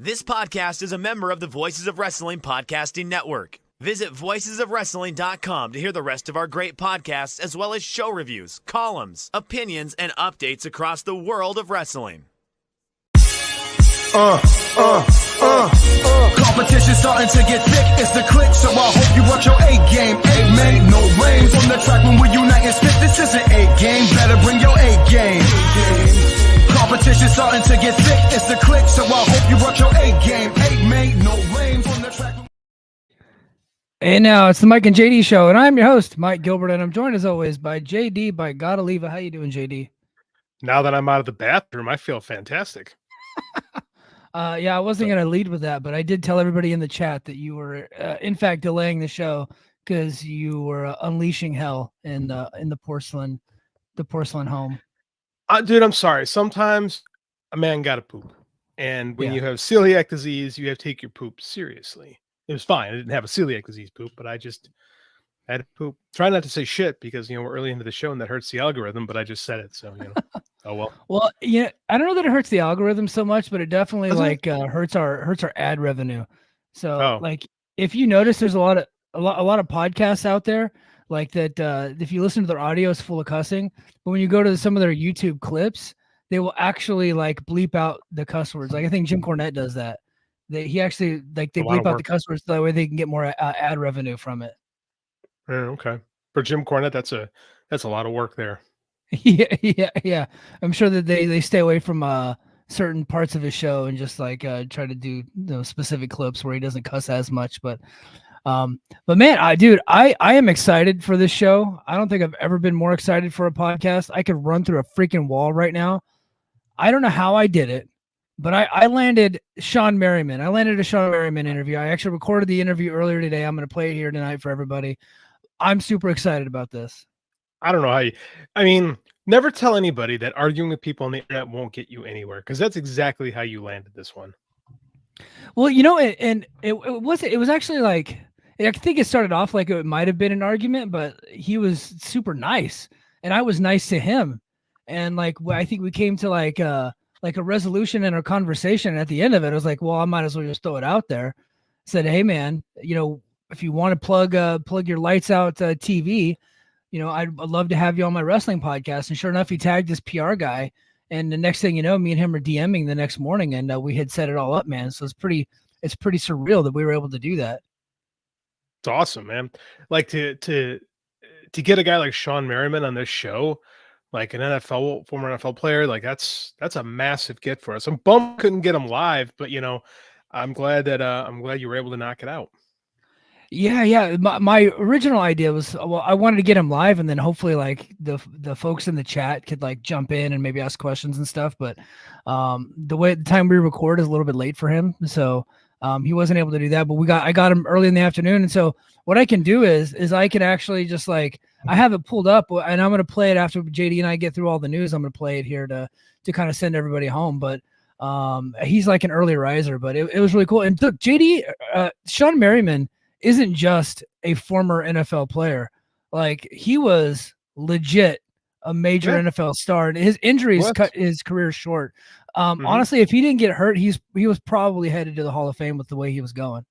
This podcast is a member of the Voices of Wrestling Podcasting Network. Visit voicesofwrestling.com to hear the rest of our great podcasts, as well as show reviews, columns, opinions, and updates across the world of wrestling. Competition starting to get thick, it's the click, so I hope you work your A game. A-man, no rain from the track when we unite and spit. This is an A game, better bring your A game. Competition starting to get thick, it's the click, so I hope you work your A game. A-man, no rain from the track. And now it's the Mike and JD show, and I'm your host, Mike Gilbert, and I'm joined as always by JD by Godaliva. How you doing, JD? Now that I'm out of the bathroom, I feel fantastic. Yeah, I wasn't going to lead with that, but I did tell everybody in the chat that you were, in fact, delaying the show because you were unleashing hell in the porcelain home. Dude, I'm sorry. Sometimes a man got to poop, and when you have celiac disease, you have to take your poop seriously. It was fine. I didn't have a celiac disease poop, but I just had to poop. Try not to say shit because we're early into the show and that hurts the algorithm. But I just said it, so oh well. Well, I don't know that it hurts the algorithm so much, but it definitely hurts our ad revenue. So if you notice, there's a lot of podcasts out there like that. If you listen to their audio, it's full of cussing, but when you go to some of their YouTube clips, they will actually bleep out the cuss words. Like I think Jim Cornette does that. He actually they bleep out the cuss words so that way they can get more ad revenue from it. Okay. For Jim Cornette, that's a lot of work there. Yeah. I'm sure that they stay away from certain parts of his show and just try to do specific clips where he doesn't cuss as much. But man, I am excited for this show. I don't think I've ever been more excited for a podcast. I could run through a freaking wall right now. I don't know how I did it, but I landed Shawne Merriman. I landed a Shawne Merriman interview. I actually recorded the interview earlier today. I'm going to play it here tonight for everybody. I'm super excited about this. I don't know how never tell anybody that arguing with people on the internet won't get you anywhere, because that's exactly how you landed this one. Well, and it was actually I think it started off like it might have been an argument, but he was super nice and I was nice to him. And I think we came to a resolution in our conversation. And at the end of it, I was like, well, I might as well just throw it out there. I said, hey man, if you want to plug your lights out TV, I'd love to have you on my wrestling podcast. And sure enough, he tagged this PR guy. And the next thing you know, me and him are DMing the next morning, and we had set it all up, man. So it's pretty surreal that we were able to do that. It's awesome, man. To get a guy like Shawne Merriman on this show, like an former NFL player, that's a massive get for us. I'm bummed couldn't get him live, but I'm glad you were able to knock it out. Yeah. My original idea was, I wanted to get him live, and then hopefully the folks in the chat could jump in and maybe ask questions and stuff. But the time we record is a little bit late for him, so he wasn't able to do that. But I got him early in the afternoon, and so what I can do is I can actually just I have it pulled up, and I'm gonna play it after JD and I get through all the news. I'm gonna play it here to kind of send everybody home, but. He's like an early riser, but it was really cool. And look, JD, Shawne Merriman isn't just a former NFL player. He was legit a major NFL star, and his injuries cut his career short. Honestly, if he didn't get hurt, he was probably headed to the Hall of Fame with the way he was going.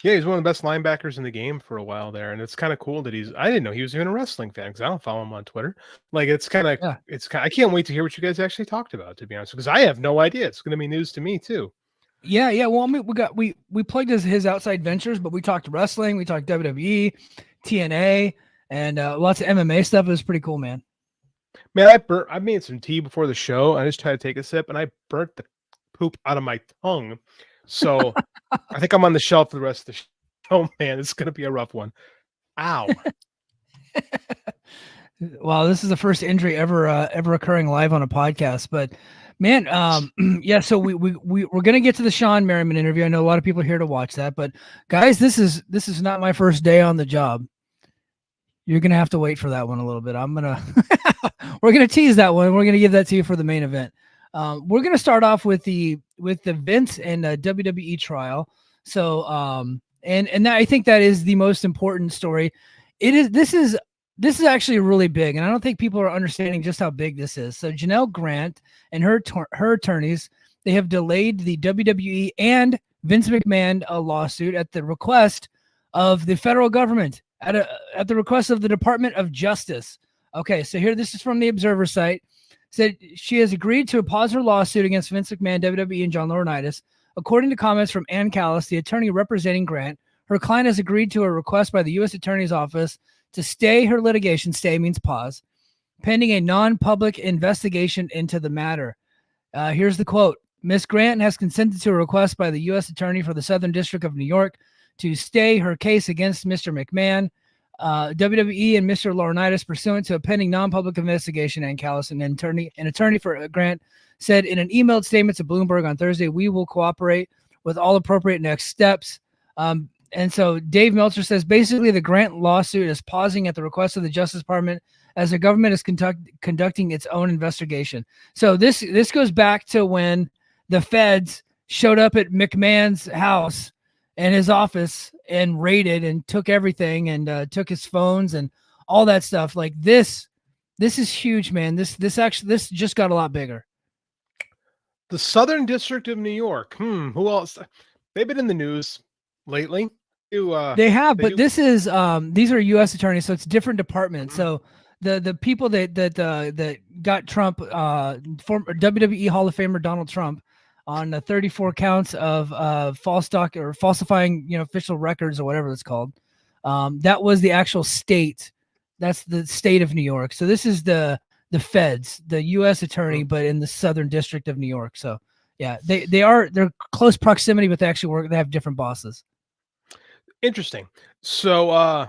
Yeah, he's one of the best linebackers in the game for a while there, and it's kind of cool that I didn't know he was even a wrestling fan because I don't follow him on Twitter. I can't wait to hear what you guys actually talked about, to be honest, because I have no idea. It's going to be news to me too. Yeah. Well, we plugged his outside ventures, but we talked wrestling, we talked WWE, TNA, and lots of MMA stuff. It was pretty cool, man. Man, I made some tea before the show. I just tried to take a sip, and I burnt the poop out of my tongue. So I think I'm on the shelf for the rest of the show, man. It's going to be a rough one. Ow. Wow, this is the first injury ever occurring live on a podcast, but. Man, yeah. So we're gonna get to the Shawne Merriman interview. I know a lot of people are here to watch that, but guys, this is not my first day on the job. You're gonna have to wait for that one a little bit. We're gonna tease that one. We're gonna give that to you for the main event. We're gonna start off with the Vince and WWE trial. So and that, I think that is the most important story. This is actually really big, and I don't think people are understanding just how big this is. So Janelle Grant and her attorneys they have delayed the WWE and Vince McMahon lawsuit at the request of the federal government, at the request of the Department of Justice. Okay, so here, this is from the Observer site. Said she has agreed to pause her lawsuit against Vince McMahon, WWE, and John Laurinaitis. According to comments from Ann Callis, the attorney representing Grant, her client has agreed to a request by the U.S. Attorney's Office to stay her litigation. Stay means pause, pending a non-public investigation into the matter. Here's the quote. Ms. Grant has consented to a request by the U.S. Attorney for the Southern District of New York to stay her case against Mr. McMahon, WWE, and Mr. Laurinaitis pursuant to a pending non-public investigation. And Callis, an attorney for Grant, said in an emailed statement to Bloomberg on Thursday, "We will cooperate with all appropriate next steps." And so Dave Meltzer says basically the Grant lawsuit is pausing at the request of the Justice Department as the government is conducting its own investigation. So this goes back to when the feds showed up at McMahon's house and his office and raided and took everything and took his phones and all that stuff. Like this is huge, man. This just got a lot bigger. The Southern District of New York. Who else? They've been in the news lately. They have, but this is these are U.S. attorneys, so it's different departments. So the people that got Trump, former WWE Hall of Famer Donald Trump, on 34 counts of falsifying, official records or whatever it's called. That was the actual state. That's the state of New York. So this is the feds, the U.S. attorney, but in the Southern District of New York. So yeah, they're close proximity, but they actually work. They have different bosses. Interesting. So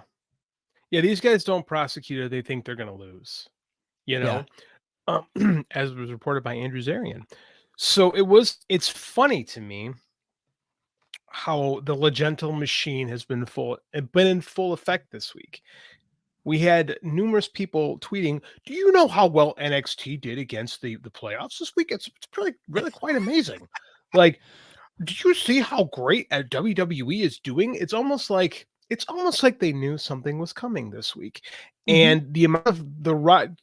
these guys don't prosecute it. They think they're going to lose, as was reported by Andrew Zarian. So it's funny to me how the Legento machine has been in full effect this week. We had numerous people tweeting, "Do you know how well NXT did against the playoffs this week? It's really quite amazing." Like, do you see how great WWE is doing? It's almost like they knew something was coming this week. And the amount of the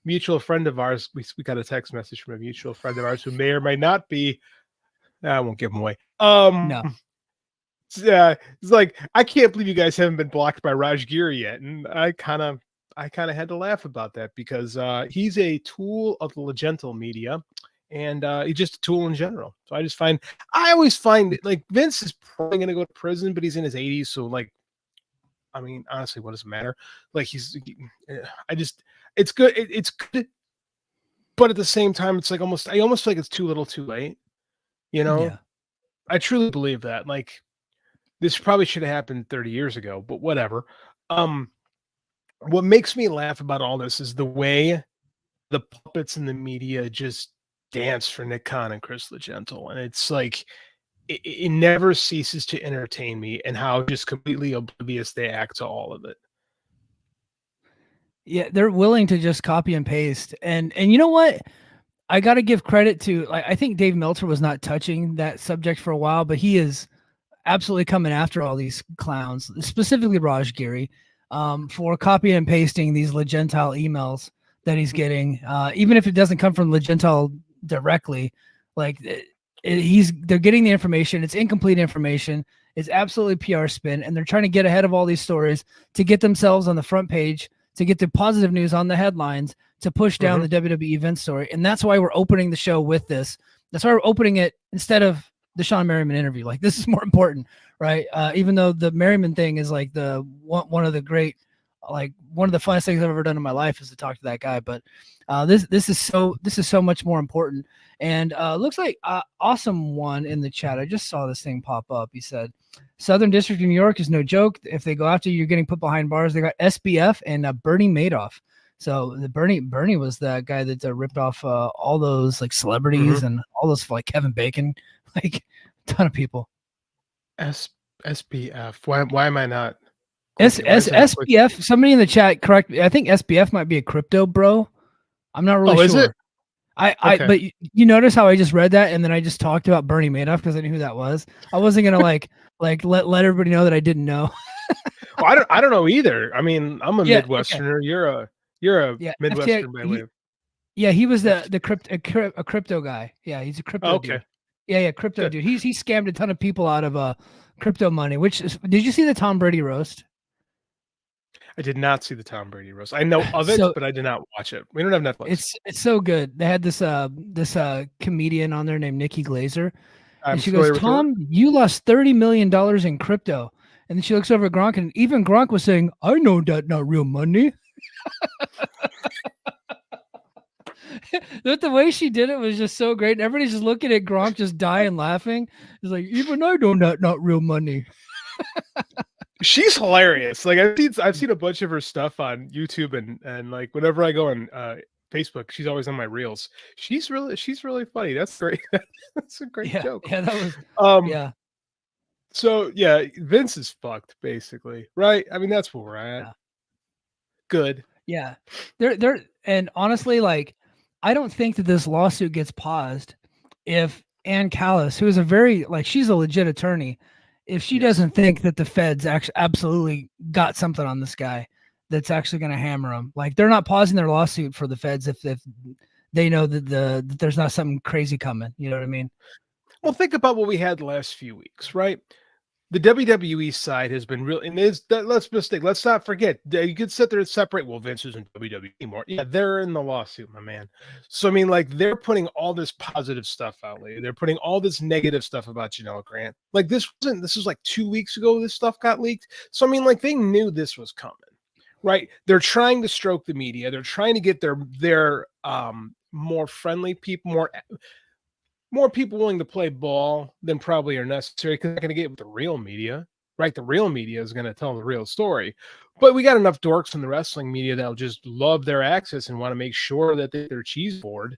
mutual friend of ours, we got a text message from a mutual friend of ours who may or may not be, I won't give him away. No. It's like, I can't believe you guys haven't been blocked by Raj Giri yet. And I kind of had to laugh about that because he's a tool of the Legento media. And he's just a tool in general. So I always find like Vince is probably going to go to prison, but he's in his 80s. So like, I mean, honestly, what does it matter? Like it's good. It's good. But at the same time, it's like I almost feel like it's too little too late. Yeah. I truly believe that. Like this probably should have happened 30 years ago, but whatever. What makes me laugh about all this is the way the puppets in the media just dance for Nick Khan and Chris Legento, and it's like it never ceases to entertain me, and how just completely oblivious they act to all of it. Yeah, they're willing to just copy and paste, and you know what? I got to give credit to. I think Dave Meltzer was not touching that subject for a while, but he is absolutely coming after all these clowns, specifically Raj Giri, for copying and pasting these Legentile emails that he's getting, even if it doesn't come from Legentile directly. Like they're getting the information. It's incomplete information. It's absolutely PR spin, and they're trying to get ahead of all these stories to get themselves on the front page, to get the positive news on the headlines, to push down the WWE Vince story. And that's why we're opening the show with this. That's why we're opening it instead of the Shawne Merriman interview. Like, this is more important, right? Even though the Merriman thing is like one of the great, like one of the funnest things I've ever done in my life is to talk to that guy. But this is so much more important. And looks like Awesome One in the chat. I just saw this thing pop up. He said, Southern District of New York is no joke. If they go after you, you're getting put behind bars. They got SBF and Bernie Madoff. So the Bernie was that guy that ripped off all those like celebrities and all those like Kevin Bacon, like a ton of people. SBF. Why am I not? SBF. Somebody in the chat, correct me. I think SBF might be a crypto bro. I'm not really sure. Is it? Okay. But you notice how I just read that and then I just talked about Bernie Madoff because I knew who that was. I wasn't gonna let everybody know that I didn't know. Well, I don't know either. I mean, I'm a Midwesterner. Okay. You're a Midwesterner by way of. Yeah, he was the crypto guy. Yeah, he's a crypto Okay, dude. Yeah, crypto good. dude. He scammed a ton of people out of crypto money. Did you see the Tom Brady roast? I did not see the Tom Brady roast. I know of it, So but I did not watch it. We don't have Netflix. it's so good. They had this comedian on there named Nikki Glazer, and I'm she goes, familiar with her. "Tom, you lost $30 million in crypto." And then she looks over at Gronk, and even Gronk was saying, "I know that not real money." The way she did it was just so great. And everybody's just looking at Gronk, just dying laughing. It's like, even I know that not real money. She's hilarious. Like I've seen a bunch of her stuff on YouTube and like whenever I go on Facebook, she's always on my reels. She's really funny. That's great. That's a great joke. Yeah, that was Um yeah. so yeah, Vince is fucked basically, right? I mean that's where we're at. Yeah. Good. Yeah. They're and honestly, like, I don't think that this lawsuit gets paused if Ann Callis, who is she's a legit attorney, if she Yes. doesn't think that the feds actually absolutely got something on this guy that's actually going to hammer him. Like, they're not pausing their lawsuit for the feds if they know that that there's not something crazy coming. You know what I mean? Well, think about what we had the last few weeks, right? The WWE side has been real, and let's not forget. You could sit there and separate. Well, Vince isn't WWE anymore. Yeah, they're in the lawsuit, my man. So I mean, like they're putting all this positive stuff out lately. They're putting all this negative stuff about Janelle Grant. Like this was like 2 weeks ago. This stuff got leaked. So I mean, like they knew this was coming, right? They're trying to stroke the media. They're trying to get their more friendly people, more people willing to play ball than probably are necessary because they're not going to get with the real media, right? The real media is going to tell the real story. But we got enough dorks in the wrestling media that'll just love their access and want to make sure that they're cheese board,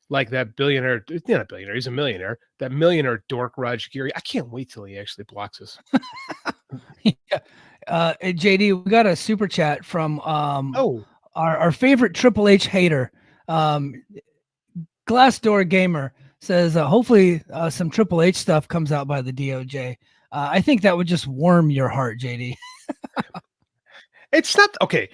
like that billionaire. He's not a billionaire, he's a millionaire. That millionaire dork, Raj Giri. I can't wait till he actually blocks us. Yeah. JD, we got a super chat from Oh, our favorite Triple H hater, Glassdoor Gamer. Says, hopefully some Triple H stuff comes out by the DOJ. I think that would just warm your heart, JD. it's not okay.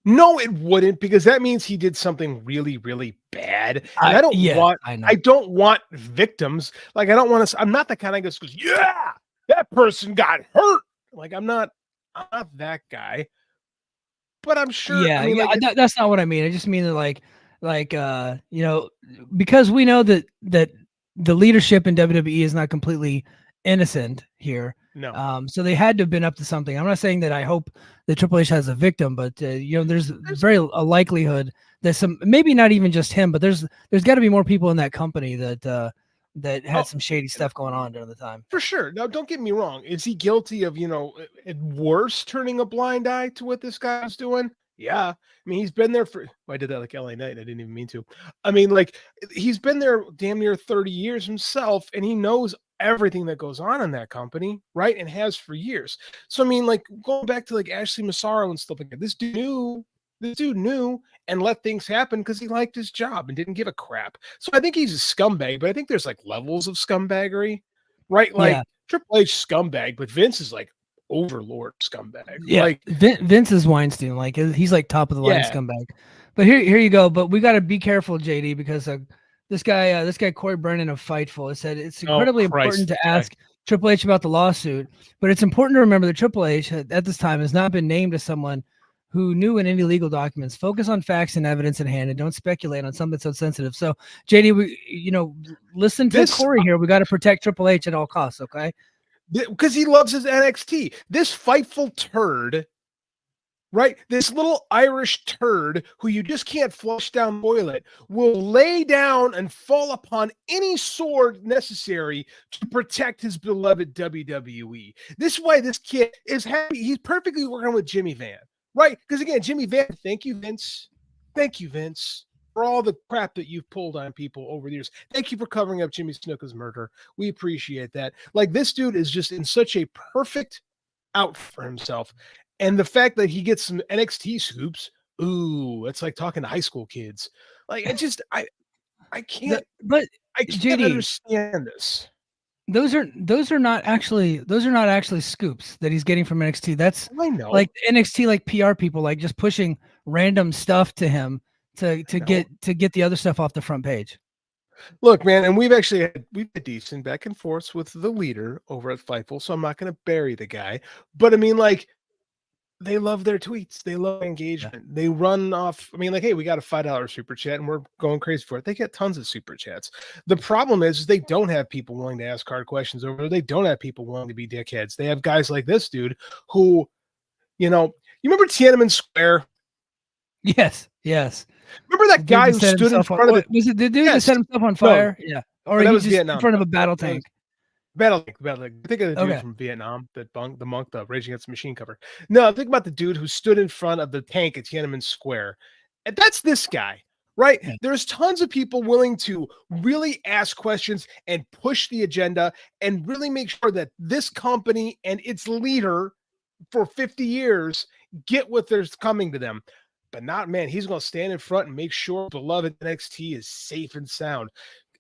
No, it wouldn't, because that means he did something really, really bad. And I don't want victims. Like, I don't want to, I'm not the kind of guy that goes, yeah, that person got hurt. Like, I'm not that guy. But I'm sure. Yeah, I mean, like, that's not what I mean. I just mean that because we know that the leadership in WWE is not completely innocent here. no. So they had to have been up to something. I'm not saying that I hope that Triple H has a victim, but there's a likelihood that some, maybe not even just him, but there's got to be more people in that company that had some shady stuff going on during the time. For sure. Now, don't get me wrong. Is he guilty of, at worst, turning a blind eye to what this guy was doing? Yeah. I mean, he's been there I did that like LA Knight. I didn't even mean to. I mean, like, he's been there damn near 30 years himself, and he knows everything that goes on in that company, right? And has for years. So, I mean, like, going back to like Ashley Massaro and stuff like that, this dude knew and let things happen because he liked his job and didn't give a crap. So I think he's a scumbag, but I think there's like levels of scumbaggery, right? Like Triple H scumbag, but Vince is like overlord scumbag. Yeah, like Vince is Weinstein. Like, he's like top of the line scumbag. But here you go. But we got to be careful, JD, because this guy Corey Brennan of Fightful has said it's incredibly important to ask Triple H about the lawsuit, but it's important to remember that Triple H at this time has not been named as someone who knew in any legal documents. Focus on facts and evidence in hand and don't speculate on something so sensitive. So, JD, listen to Corey here. We got to protect Triple H at all costs, okay? Because he loves his NXT. This Fightful turd, right? This little Irish turd who you just can't flush down the toilet will lay down and fall upon any sword necessary to protect his beloved WWE. This is why this kid is happy. He's perfectly working with Jimmy Van. Right, because again, Jimmy Van, thank you, Vince, for all the crap that you've pulled on people over the years. Thank you for covering up Jimmy Snuka's murder. We appreciate that. Like, this dude is just in such a perfect out for himself. And the fact that he gets some NXT scoops, ooh, it's like talking to high school kids. Like, I can't understand this. Those are not actually scoops that he's getting from NXT. That's I know, like NXT, like PR people, like just pushing random stuff to him to get the other stuff off the front page. Look, man, and we've had decent back and forth with the leader over at Fightful, so I'm not going to bury the guy. But I mean, like, they love their tweets. They love engagement. Yeah. They run off. I mean, like, hey, we got a $5 super chat and we're going crazy for it. They get tons of super chats. The problem is they don't have people willing to ask hard questions over there. They don't have people willing to be dickheads. They have guys like this dude who, you remember Tiananmen Square? Yes. Remember that guy who stood in front of it? Was it the dude that set himself on fire? No. Yeah. Or he was just Vietnam. In front of a battle tank. Battle tank. I think of the dude from Vietnam, the monk, the Rage Against the Machine cover. No, think about the dude who stood in front of the tank at Tiananmen Square. And that's this guy, right? Yeah. There's tons of people willing to really ask questions and push the agenda and really make sure that this company and its leader for 50 years get what there's coming to them. But not, man, he's going to stand in front and make sure beloved NXT is safe and sound.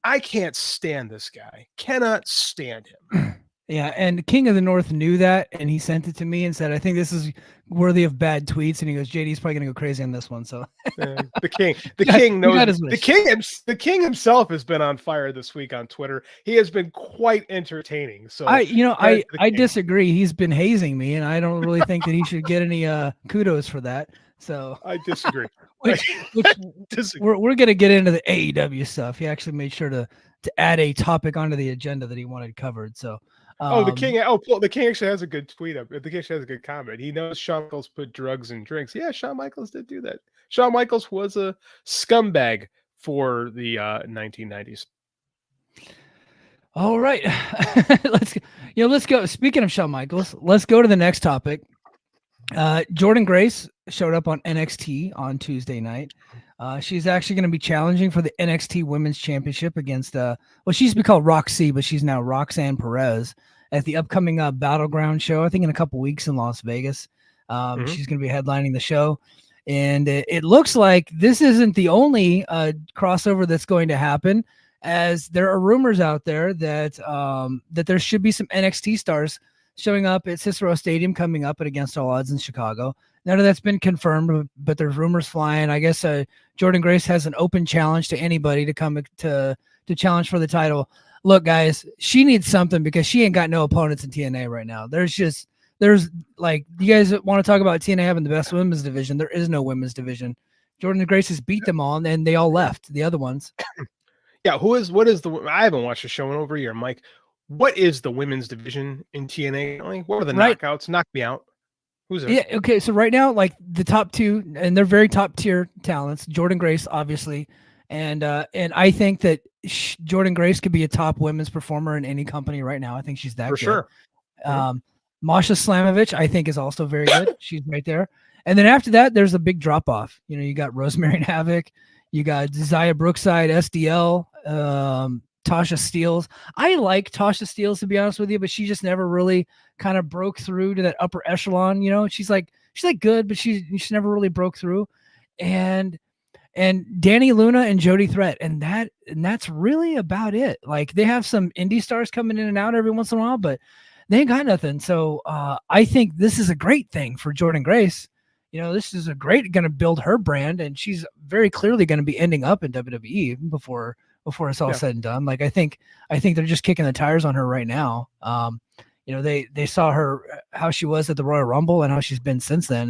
I can't stand this guy. Cannot stand him. Yeah, and King of the North knew that, and he sent it to me and said, I think this is worthy of bad tweets. And he goes, JD's probably going to go crazy on this one. So the king knows. The king himself has been on fire this week on Twitter. He has been quite entertaining. So I disagree. He's been hazing me, and I don't really think that he should get any kudos for that. So I disagree. We're going to get into the AEW stuff. He actually made sure to add a topic onto the agenda that he wanted covered. So, the king actually has a good tweet up. The king actually has a good comment. He knows Shawn Michaels put drugs in drinks. Yeah, Shawn Michaels did do that. Shawn Michaels was a scumbag for the 1990s. All right, let's go. Speaking of Shawn Michaels, let's go to the next topic. Jordynne Grace showed up on NXT on Tuesday night. She's actually going to be challenging for the NXT Women's Championship against she used to be called Roxy, but she's now Roxanne Perez at the upcoming Battleground show, I think in a couple weeks in Las Vegas. She's going to be headlining the show, and it looks like this isn't the only crossover that's going to happen, as there are rumors out there that there should be some NXT stars showing up at Cicero Stadium coming up at Against All Odds in Chicago. None of that's been confirmed, but there's rumors flying. I guess Jordynne Grace has an open challenge to anybody to come to challenge for the title. Look, guys, she needs something because she ain't got no opponents in TNA right now. There's like, you guys want to talk about TNA having the best women's division. There is no women's division. Jordynne Grace has beat them all, and they all left, the other ones. Yeah, I haven't watched the show in over a year, Mike. What is the women's division in TNA? What are the knockouts? Knock me out. Who's it? Yeah, okay. So right now, like the top two, and they're very top tier talents. Jordynne Grace, obviously, and I think that Jordynne Grace could be a top women's performer in any company right now. I think she's that for good. Sure. Masha Slamovich, I think, is also very good. She's right there. And then after that, there's a big drop off. You got Rosemary Havoc, you got Zaya Brookside, SDL. Tasha Steelz. I like Tasha Steelz, to be honest with you, but she just never really kind of broke through to that upper echelon. She's like good, but she never really broke through. And Danny Luna and Jody Threat, and that's really about it. Like, they have some indie stars coming in and out every once in a while, but they ain't got nothing. So I think this is a great thing for Jordynne Grace. This is going to build her brand, and she's very clearly going to be ending up in WWE before it's all said and done. Like, I think they're just kicking the tires on her right now. They saw her, how she was at the Royal Rumble and how she's been since then.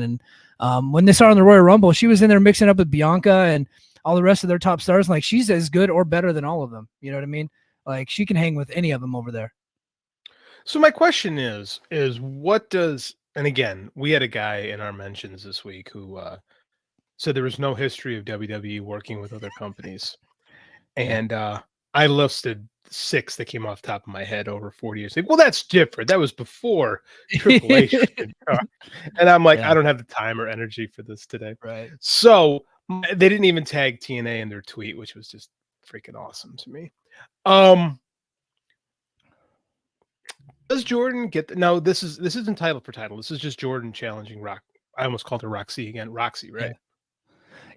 And when they saw her in the Royal Rumble, she was in there mixing up with Bianca and all the rest of their top stars. Like, she's as good or better than all of them. You know what I mean? Like, she can hang with any of them over there. So my question is what does, and again, we had a guy in our mentions this week who said there was no history of WWE working with other companies. And I listed 6 that came off the top of my head over 40 years. Well, that's different. That was before Triple H. And I'm like, I don't have the time or energy for this today. Right. So they didn't even tag TNA in their tweet, which was just freaking awesome to me. Does Jordynne get no? This isn't title for title. This is just Jordynne challenging Rock. I almost called her Roxy again. Roxy, right?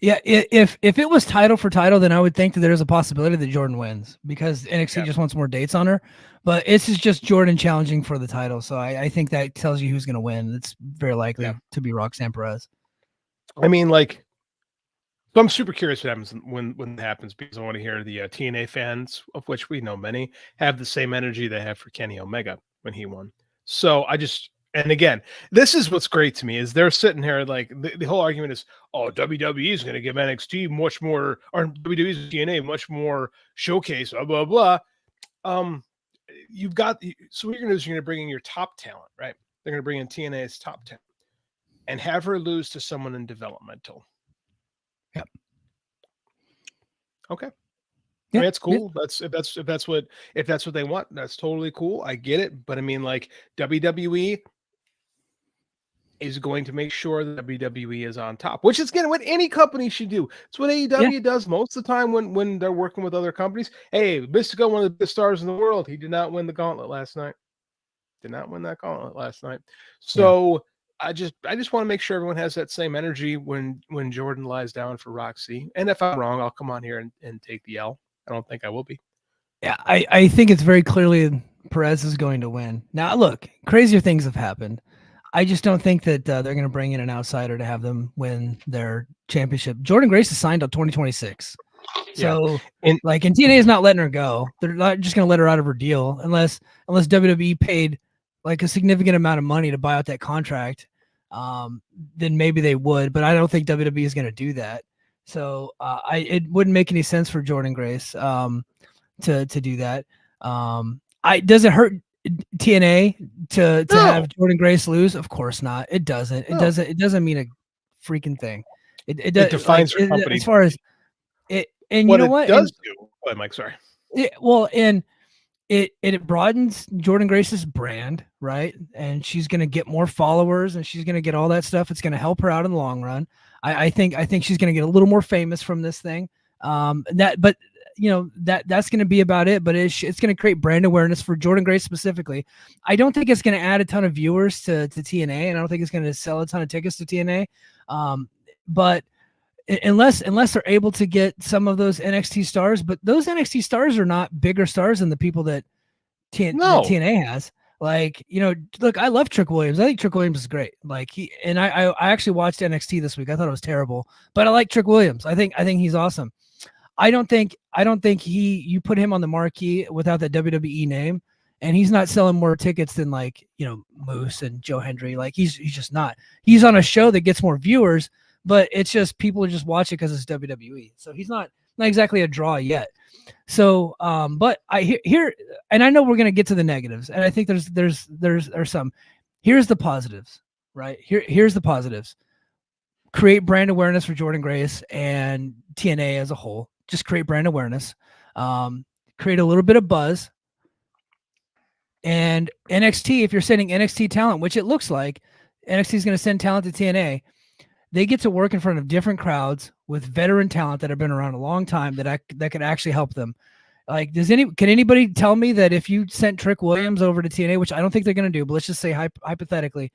Yeah. If it was title for title, then I would think that there's a possibility that Jordynne wins because NXT just wants more dates on her. But this is just Jordynne challenging for the title, so I think that tells you who's going to win. It's very likely to be Roxanne Perez. I mean, like, So I'm super curious what happens when it happens, because I want to hear the TNA fans, of which we know many, have the same energy they have for Kenny Omega when he won. So and again, this is what's great to me is they're sitting here like the whole argument is, oh, WWE is going to give NXT much more, or WWE's TNA much more showcase, blah blah blah. You've got, so what you're going to do is you're going to bring in your top talent, right? They're going to bring in TNA's top talent and have her lose to someone in developmental. Yep. Okay. Yeah, I mean, it's cool. If that's what they want, that's totally cool. I get it. But I mean, like, WWE is going to make sure that WWE is on top, which is, again, what any company should do. It's what AEW does most of the time when they're working with other companies. Hey, Mystico, one of the best stars in the world, he did not win the gauntlet last night. Did not win that gauntlet last night. So I just want to make sure everyone has that same energy when Jordan lies down for Roxy. And if I'm wrong, I'll come on here and take the L. I don't think I will be. Yeah, I think it's very clearly Perez is going to win. Now, look, crazier things have happened. I just don't think that they're going to bring in an outsider to have them win their championship. Jordan Grace is signed till 2026. So, and TNA is not letting her go. They're not just going to let her out of her deal unless WWE paid like a significant amount of money to buy out that contract. Then maybe they would, but I don't think WWE is going to do that. So, it wouldn't make any sense for Jordan Grace to do that. Does it hurt TNA to have Jordan Grace lose? Of course not. It doesn't. It doesn't mean a freaking thing. It defines her company as far as it. And what you know what? It does do. Oh, Mike, sorry. And it broadens Jordan Grace's brand, right? And she's going to get more followers, and she's going to get all that stuff. It's going to help her out in the long run. I think she's going to get a little more famous from this thing. But that's going to be about it. But it's going to create brand awareness for Jordan Grace specifically. I don't think it's going to add a ton of viewers to TNA, and I don't think it's going to sell a ton of tickets to TNA. But unless they're able to get some of those NXT stars, but those NXT stars are not bigger stars than the people that TNA has. Like, look, I love Trick Williams. I think Trick Williams is great. Like I actually watched NXT this week. I thought it was terrible, but I like Trick Williams. I think he's awesome. I don't think you put him on the marquee without that WWE name, and he's not selling more tickets than Moose and Joe Hendry. Like he's just not. He's on a show that gets more viewers, but it's just people are just watching because it's WWE. So he's not exactly a draw yet. So, but I hear, and I know we're gonna get to the negatives, and I think there's some. Here's the positives, right? Here's the positives. Create brand awareness for Jordan Grace and TNA as a whole. Just create brand awareness. Create a little bit of buzz. And NXT, if you're sending NXT talent, which it looks like NXT is going to send talent to TNA, they get to work in front of different crowds with veteran talent that have been around a long time that could actually help them. Like, can anybody tell me that if you sent Trick Williams over to TNA, which I don't think they're going to do, but let's just say hypothetically,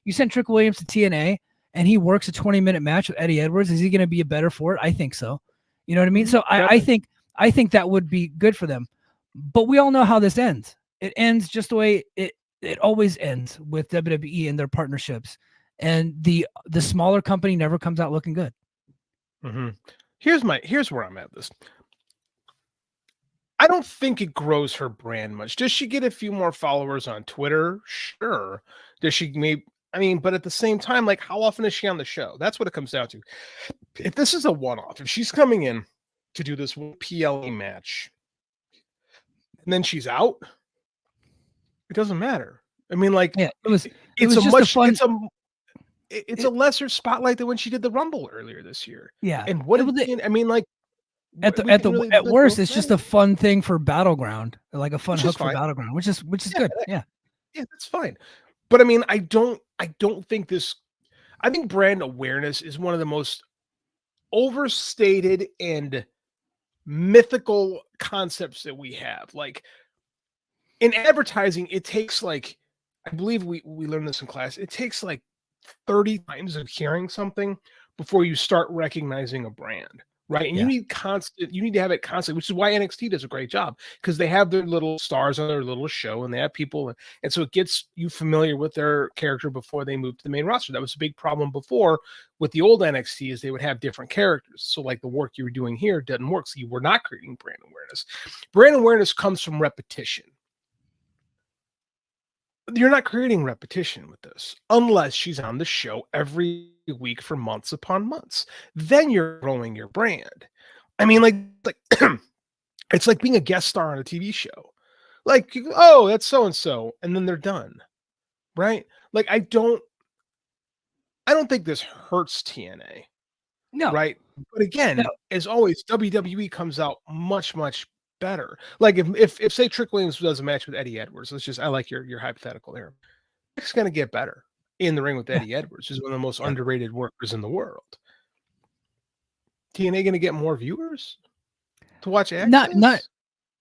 you sent Trick Williams to TNA and he works a 20-minute match with Eddie Edwards, is he going to be better for it? I think so. You know what I mean? So I think that would be good for them. But we all know how this ends. It ends just the way it always ends with WWE and their partnerships. And the smaller company never comes out looking good. Mm-hmm. Here's where I'm at this. I don't think it grows her brand much. Does she get a few more followers on Twitter? Sure. Does she but at the same time, like, how often is she on the show? That's what it comes down to. If this is a one-off, if she's coming in to do this PLE match and then she's out, it doesn't matter. I mean, like, it's a lesser spotlight than when she did the Rumble earlier this year. Yeah. And at worst, it's just a fun thing for Battleground, like a fun hook for Battleground, which is good. Yeah, that's fine. But I mean, I don't think this. I think brand awareness is one of the most overstated and mythical concepts that we have. Like, in advertising, it takes, like, I believe we learned this in class. It takes like 30 times of hearing something before you start recognizing a brand, right? And you need to have it constant, which is why NXT does a great job, because they have their little stars on their little show and they have people. And so it gets you familiar with their character before they move to the main roster. That was a big problem before with the old NXT, is they would have different characters. So like the work you were doing here doesn't work. So you were not creating brand awareness. Brand awareness comes from repetition. You're not creating repetition with this unless she's on the show every week for months upon months. Then you're growing your brand. I mean, like it's like being a guest star on a TV show. Like, oh, that's so and so, and then they're done, right? Like, I don't think this hurts TNA, No, right? But again, as always, WWE comes out much better. Like if say Trick Williams does a match with Eddie Edwards, I like your hypothetical there. It's going to get better in the ring with Eddie Edwards, who's one of the most underrated workers in the world. TNA going to get more viewers to watch Access?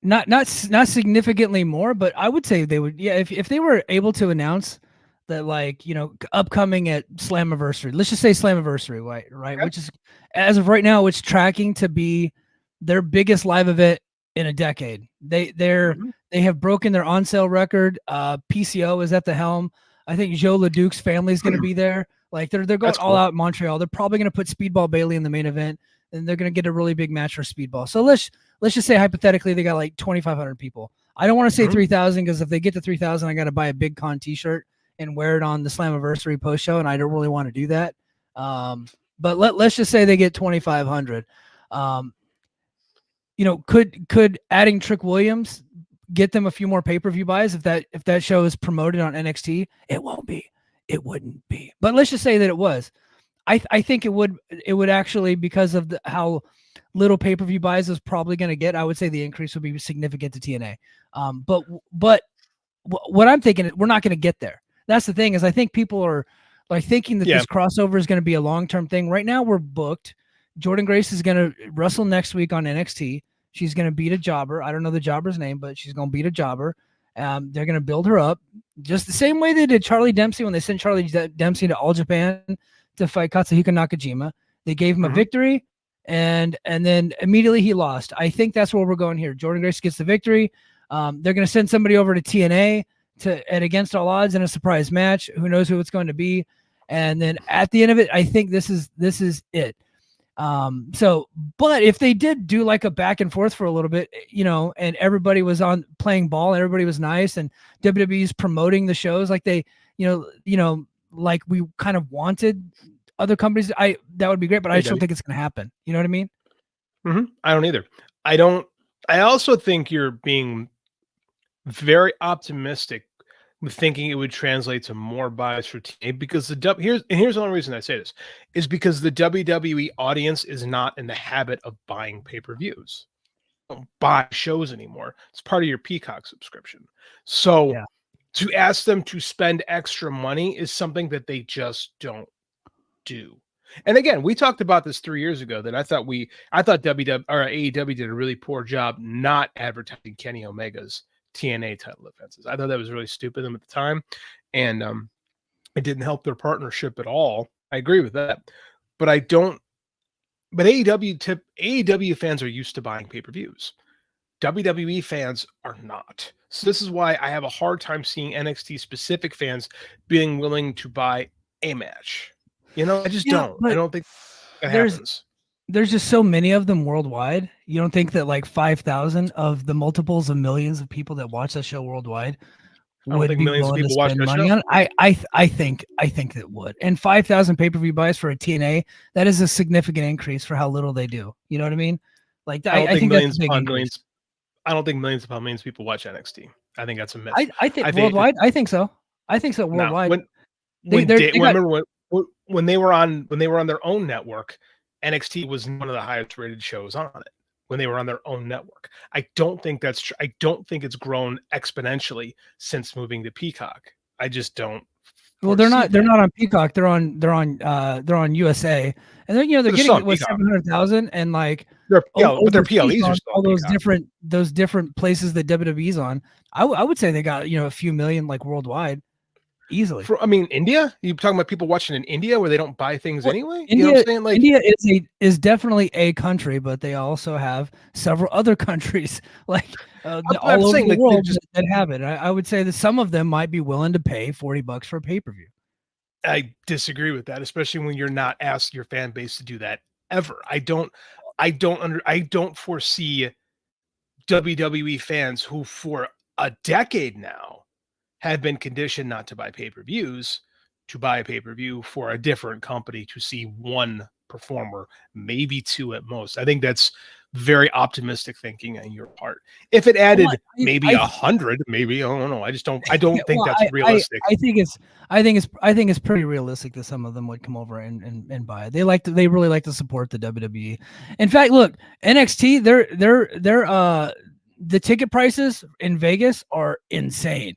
Not significantly more, but I would say they would. Yeah, if they were able to announce that, like, you know, upcoming at Slammiversary, let's just say Slammiversary, right? Okay. Which is, as of right now, it's tracking to be their biggest live event in a decade. They have broken their on sale record. PCO is at the helm. I think Joe LeDuc's family is going to be there. Like they're going all out in Montreal. They're probably going to put Speedball Bailey in the main event, and they're going to get a really big match for Speedball. So let's just say hypothetically they got like 2,500 people. I don't want to say 3,000, because if they get to 3,000, I got to buy a Big Con T-shirt and wear it on the Slammiversary post show, and I don't really want to do that. But let's just say they get 2,500. You know, could adding Trick Williams get them a few more pay-per-view buys if that show is promoted on NXT? It won't be. It wouldn't be. But let's just say that it was. I think it would actually, because of how little pay-per-view buys is probably going to get. I would say the increase would be significant to TNA. But what I'm thinking, we're not going to get there. That's the thing, is I think people are like thinking that this crossover is going to be a long-term thing. Right now we're booked. Jordynne Grace is going to wrestle next week on NXT. She's going to beat a jobber. I don't know the jobber's name, but she's going to beat a jobber. They're going to build her up just the same way they did Charlie Dempsey when they sent Charlie Dempsey to All Japan to fight Katsuhiko Nakajima. They gave him a victory, and then immediately he lost. I think that's where we're going here. Jordynne Grace gets the victory. They're going to send somebody over to TNA at Against All Odds in a surprise match. Who knows who it's going to be? And then at the end of it, I think this is it. But if they did do like a back and forth for a little bit, you know, and everybody was on playing ball, and everybody was nice, and WWE's promoting the shows like they, you know, like we kind of wanted other companies, that would be great, but I just don't think it's going to happen. You know what I mean? I don't either. I also think you're being very optimistic with thinking it would translate to more buys for TNA, because here's the only reason I say this is because the WWE audience is not in the habit of buying pay-per-views. Don't buy shows anymore. It's part of your Peacock subscription. So to ask them to spend extra money is something that they just don't do. And again, we talked about this 3 years ago, that I thought AEW did a really poor job not advertising Kenny Omega's TNA title defenses. I thought that was really stupid of them at the time, and it didn't help their partnership at all. I agree with that, but AEW fans are used to buying pay-per-views. WWE fans are not. So this is why I have a hard time seeing NXT specific fans being willing to buy a match. You know, I just don't. I don't think that happens. There's just so many of them worldwide. You don't think that like 5,000 of the multiples of millions of people that watch that show worldwide would be willing to spend money on it? I think that would. And 5,000 pay-per-view buys for a TNA, that is a significant increase for how little they do. You know what I mean? Like I think millions upon millions. I don't think millions upon millions of people watch NXT. I think that's a myth. I think worldwide. I think so. I think so worldwide. When they were on their own network, NXT was one of the highest rated shows on it when they were on their own network. I don't think that's true. I don't think it's grown exponentially since moving to Peacock. I just don't. Well, they're not on Peacock. They're on USA, and then they're getting 700,000, and like but their PLEs are still all those different places that WWE's on. I would say they got a few million like worldwide. easily. I mean, India? You talking about people watching in India where they don't buy things anyway? India, you know what I'm saying? Like, India is definitely a country, but they also have several other countries like I'm all over saying, the like, world just, that have it. I would say that some of them might be willing to pay $40 for a pay-per-view. I disagree with that, especially when you're not asking your fan base to do that ever. I don't foresee WWE fans who for a decade now have been conditioned not to buy pay-per-views to buy a pay-per-view for a different company to see one performer, maybe two at most. I think that's very optimistic thinking on your part. If it added maybe 100, maybe, I don't know. I don't think that's realistic. I think it's pretty realistic that some of them would come over and buy it. They really like to support the WWE. In fact, look, NXT, the ticket prices in Vegas are insane.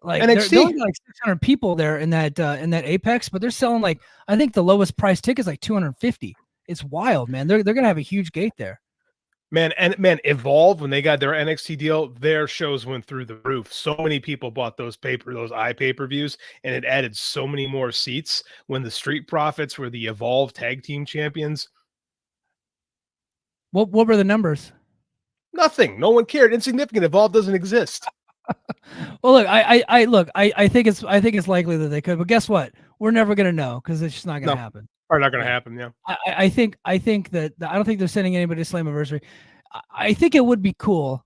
Like NXT, they're only like 600 people there in that Apex, but they're selling like, I think the lowest price ticket is like 250. It's wild, man. They're gonna have a huge gate there. Man, Evolve, when they got their NXT deal, their shows went through the roof. So many people bought those pay-per-views, and it added so many more seats when the Street Profits were the Evolve tag team champions. What were the numbers? Nothing. No one cared. Insignificant. Evolve doesn't exist. Well, look, I think it's likely that they could, but guess what? We're never gonna know because it's just not gonna happen. Or not gonna happen. Yeah. I think that I don't think they're sending anybody to Slammiversary. I think it would be cool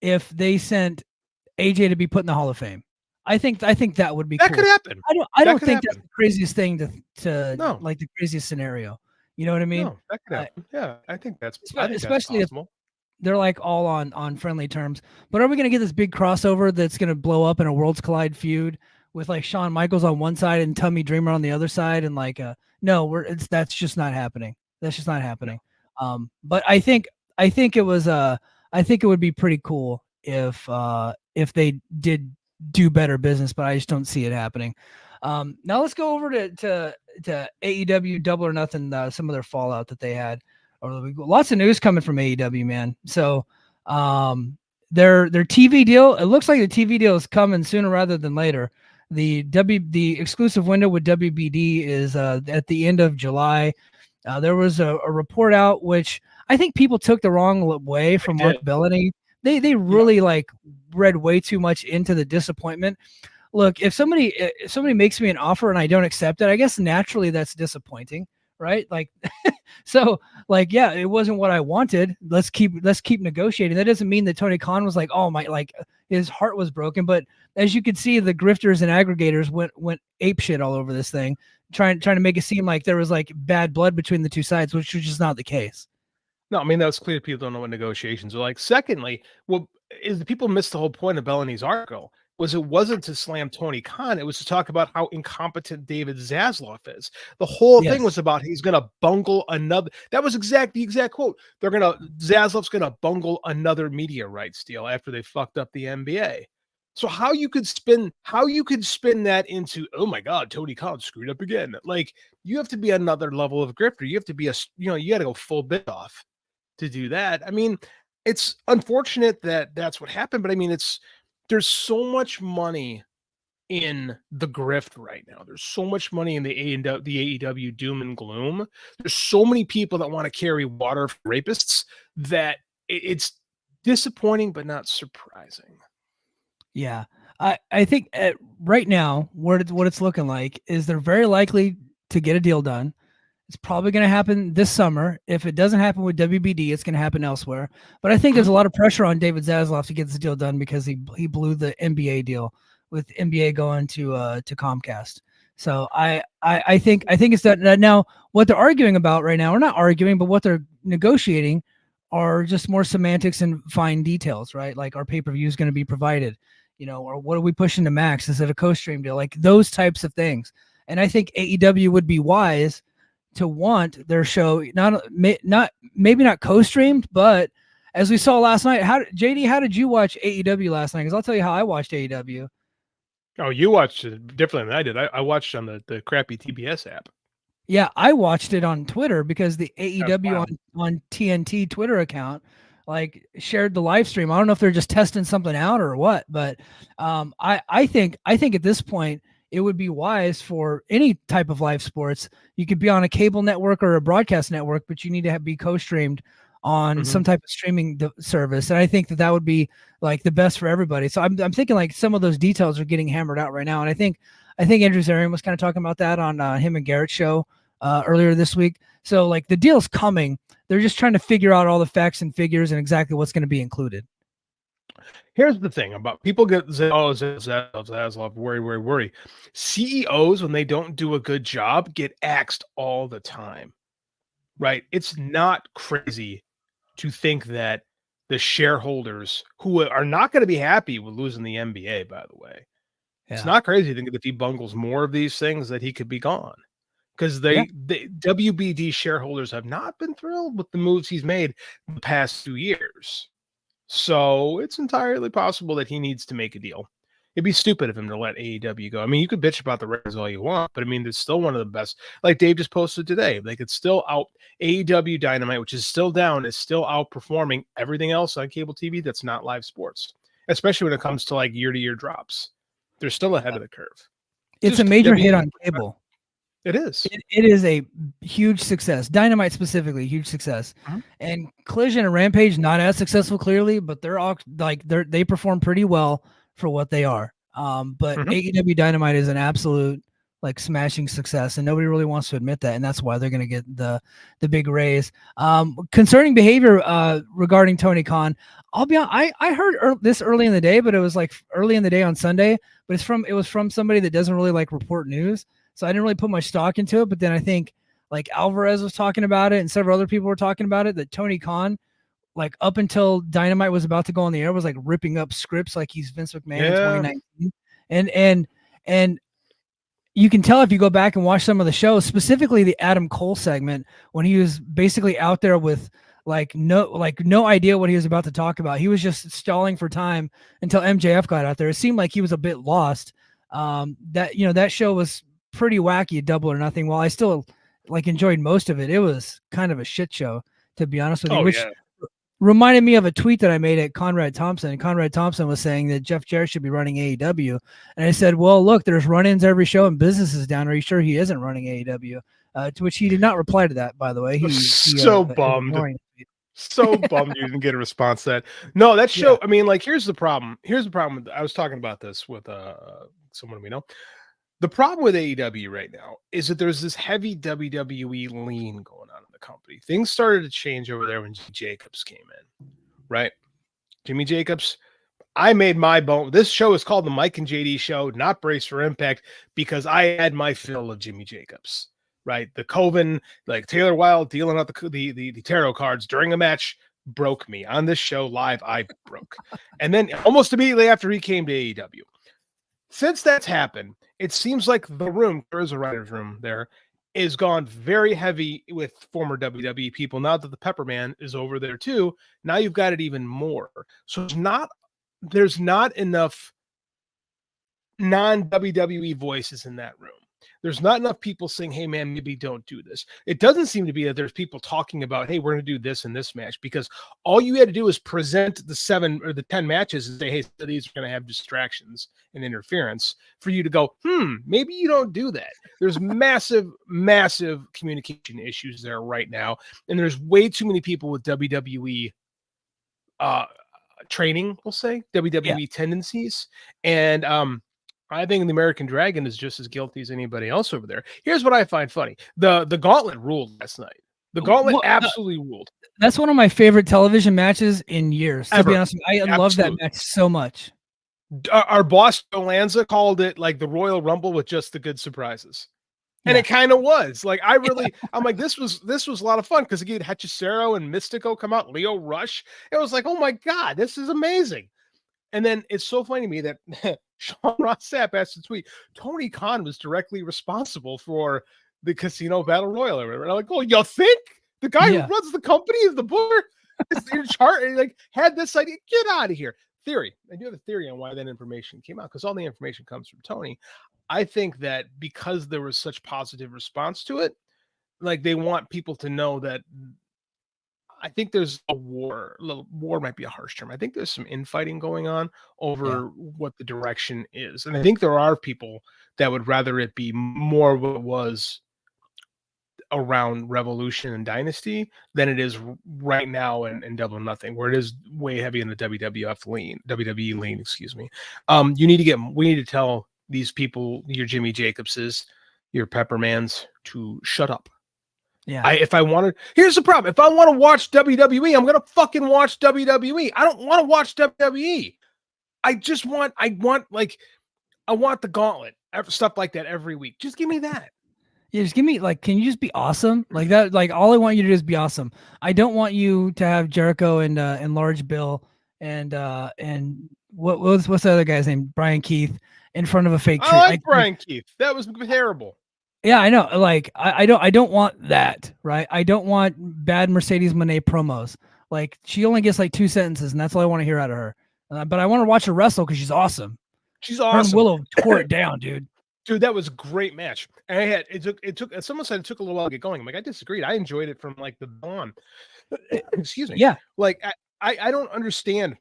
if they sent AJ to be put in the Hall of Fame. I think that would be that cool. could happen. I don't think that's the craziest thing to like the craziest scenario. You know what I mean? No, that could happen. Yeah, I think that's especially that's if they're like all on friendly terms. But are we gonna get this big crossover that's gonna blow up in a Worlds Collide feud with like Shawn Michaels on one side and Tummy Dreamer on the other side? And like no, that's just not happening. That's just not happening. But I think it would be pretty cool if they did do better business, but I just don't see it happening. Now let's go over to AEW Double or Nothing, some of their fallout that they had. Lots of news coming from AEW, man. So their TV deal, it looks like the TV deal is coming sooner rather than later. The exclusive window with WBD is at the end of July. There was a report out which I think people took the wrong way from Mark Bellany. They really like read way too much into the disappointment. Look, if somebody makes me an offer and I don't accept it, I guess naturally that's disappointing, right? Like so like, yeah, it wasn't what I wanted. Let's keep negotiating. That doesn't mean that Tony Khan was like, oh my, like his heart was broken. But as you can see, the grifters and aggregators went ape shit all over this thing, trying to make it seem like there was like bad blood between the two sides, which was just not the case. No, I mean, that was clear. People don't know what negotiations are like. Secondly, is the people missed the whole point of Bellany's article. It wasn't to slam Tony Khan. It was to talk about how incompetent David Zaslav is. The whole thing was about he's going to bungle another. That was the exact quote. Zaslav's going to bungle another media rights deal after they fucked up the NBA. So how you could spin that into, oh my God, Tony Khan screwed up again. Like, you have to be another level of grifter. You have to be you got to go full bit off to do that. I mean, it's unfortunate that that's what happened, but I mean, there's so much money in the grift right now. There's so much money in the AEW doom and gloom. There's so many people that want to carry water for rapists that it's disappointing, but not surprising. Yeah. I think right now, what it's looking like is they're very likely to get a deal done. It's probably going to happen this summer. If it doesn't happen with WBD, it's going to happen elsewhere. But I think there's a lot of pressure on David Zaslav to get this deal done because he blew the NBA deal with NBA going to Comcast. So I think it's that now what they're arguing about right now, or not arguing, but what they're negotiating are just more semantics and fine details, right? Like, our pay-per-view is going to be provided, or what are we pushing to Max? Is it a co-stream deal? Like those types of things. And I think AEW would be wise to want their show maybe not co-streamed, but as we saw last night. How did you watch AEW last night? Because I'll tell you how I watched AEW. Oh, you watched it differently than I did. I watched on the crappy TBS app. Yeah, I watched it on Twitter because the AEW on TNT Twitter account like shared the live stream. I don't know if they're just testing something out or what, but I think at this point it would be wise for any type of live sports. You could be on a cable network or a broadcast network, but you need to be co-streamed on some type of streaming service. And I think that would be like the best for everybody. So I'm thinking like some of those details are getting hammered out right now. And I think Andrew Zarian was kind of talking about that on him and Garrett's show earlier this week. So like the deal's coming. They're just trying to figure out all the facts and figures and exactly what's going to be included. Here's the thing about people Zaslav, worry. CEOs, when they don't do a good job, get axed all the time, right? It's not crazy to think that the shareholders, who are not going to be happy with losing the NBA, by the way, it's not crazy to think that if he bungles more of these things that he could be gone, because the WBD shareholders have not been thrilled with the moves he's made the past 2 years. So it's entirely possible that he needs to make a deal. It'd be stupid of him to let AEW go. I mean, you could bitch about the Raiders all you want, but I mean, it's still one of the best. Like Dave just posted today, like it's still out. AEW Dynamite, which is still down, is still outperforming everything else on cable TV that's not live sports, especially when it comes to like year-to-year drops. They're still ahead of the curve. It's a major hit on cable. It is. It is a huge success. Dynamite specifically, huge success. And Collision and Rampage not as successful clearly, but they're all like they perform pretty well for what they are. But AEW Dynamite is an absolute like smashing success, and nobody really wants to admit that, and that's why they're going to get the big raise. Concerning behavior regarding Tony Khan, I'll be honest, I heard this early in the day, but it was like early in the day on Sunday. But it was from somebody that doesn't really like report news. So I didn't really put much stock into it, but then I think like Alvarez was talking about it and several other people were talking about it, that Tony Khan, like up until Dynamite was about to go on the air, was like ripping up scripts like he's Vince McMahon in 2019. And you can tell if you go back and watch some of the shows, specifically the Adam Cole segment, when he was basically out there with no idea what he was about to talk about. He was just stalling for time until MJF got out there. It seemed like he was a bit lost. That show was pretty wacky, Double or Nothing. While I still like enjoyed most of it, it was kind of a shit show, to be honest with you. Which reminded me of a tweet that I made at Conrad Thompson. And Conrad Thompson was saying that Jeff Jarrett should be running AEW. And I said, well, look, there's run-ins every show and business is down. Are you sure he isn't running AEW? To which he did not reply to that, by the way. He so bummed. So bummed you didn't get a response to that. No, that show, I mean, like, here's the problem. I was talking about this with someone we know. The problem with AEW right now is that there's this heavy WWE lean going on in the company. Things started to change over there when Jimmy Jacobs came in, right? Jimmy Jacobs, I made my bone. This show is called the Mike and JD Show, not Brace for Impact, because I had my fill of Jimmy Jacobs, right? The Coven, like Taylor Wilde dealing out the tarot cards during a match broke me. On this show live, I broke. And then almost immediately after he came to AEW. Since that's happened, it seems like the room, there is a writer's room there, is gone very heavy with former WWE people. Now that the Pepperman is over there too, now you've got it even more. So there's not enough non-WWE voices in that room. There's not enough people saying, hey, man, maybe don't do this. It doesn't seem to be that there's people talking about, hey, we're going to do this in this match, because all you had to do is present the 7 or the 10 matches and say, hey, so these are going to have distractions and interference for you to go, maybe you don't do that. There's massive communication issues there right now. And there's way too many people with WWE training, we'll say, WWE tendencies. And I think the American Dragon is just as guilty as anybody else over there. Here's what I find funny. The Gauntlet ruled last night. The Gauntlet absolutely ruled. That's one of my favorite television matches in years. To be honest, I love that match so much. Our boss, Joe Lanza, called it like the Royal Rumble with just the good surprises. And it kind of was. Like, I'm like, this was a lot of fun, because again, Hechicero and Mystico come out, Leo Rush. It was like, oh my God, this is amazing. And then it's so funny to me that Sean Ross Sapp asked to tweet, Tony Khan was directly responsible for the Casino Battle Royal. And I'm like, oh, you think the guy who runs the company is the booker is in charge? And like, had this idea? Get out of here. Theory. I do have a theory on why that information came out, because all the information comes from Tony. I think that because there was such positive response to it, like, they want people to know that I think there's a war. War might be a harsh term. I think there's some infighting going on over what the direction is, and I think there are people that would rather it be more what it was around Revolution and Dynasty than it is right now in Double or Nothing, where it is way heavy in the WWE lean. Excuse me. We need to tell these people, your Jimmy Jacobses, your Peppermans, to shut up. Yeah. Here's the problem. If I want to watch WWE, I'm gonna fucking watch WWE. I don't want to watch WWE. I want the gauntlet, stuff like that every week. Just give me that. Yeah, just give me can you just be awesome like that? Like all I want you to do is be awesome. I don't want you to have Jericho and Large Bill and what's the other guy's name? Brian Keith in front of a fake tree. I like Brian Keith. That was terrible. Yeah, I know. Like I don't want that, right? I don't want bad Mercedes Moné promos. Like she only gets like 2 sentences, and that's all I want to hear out of her. But I want to watch her wrestle because she's awesome. She's awesome. Her and Willow tore it down, dude. Dude, that was a great match. And it took. Someone said it took a little while to get going. I'm like, I disagreed. I enjoyed it from like the dawn. Excuse me. Yeah. Like I don't understand.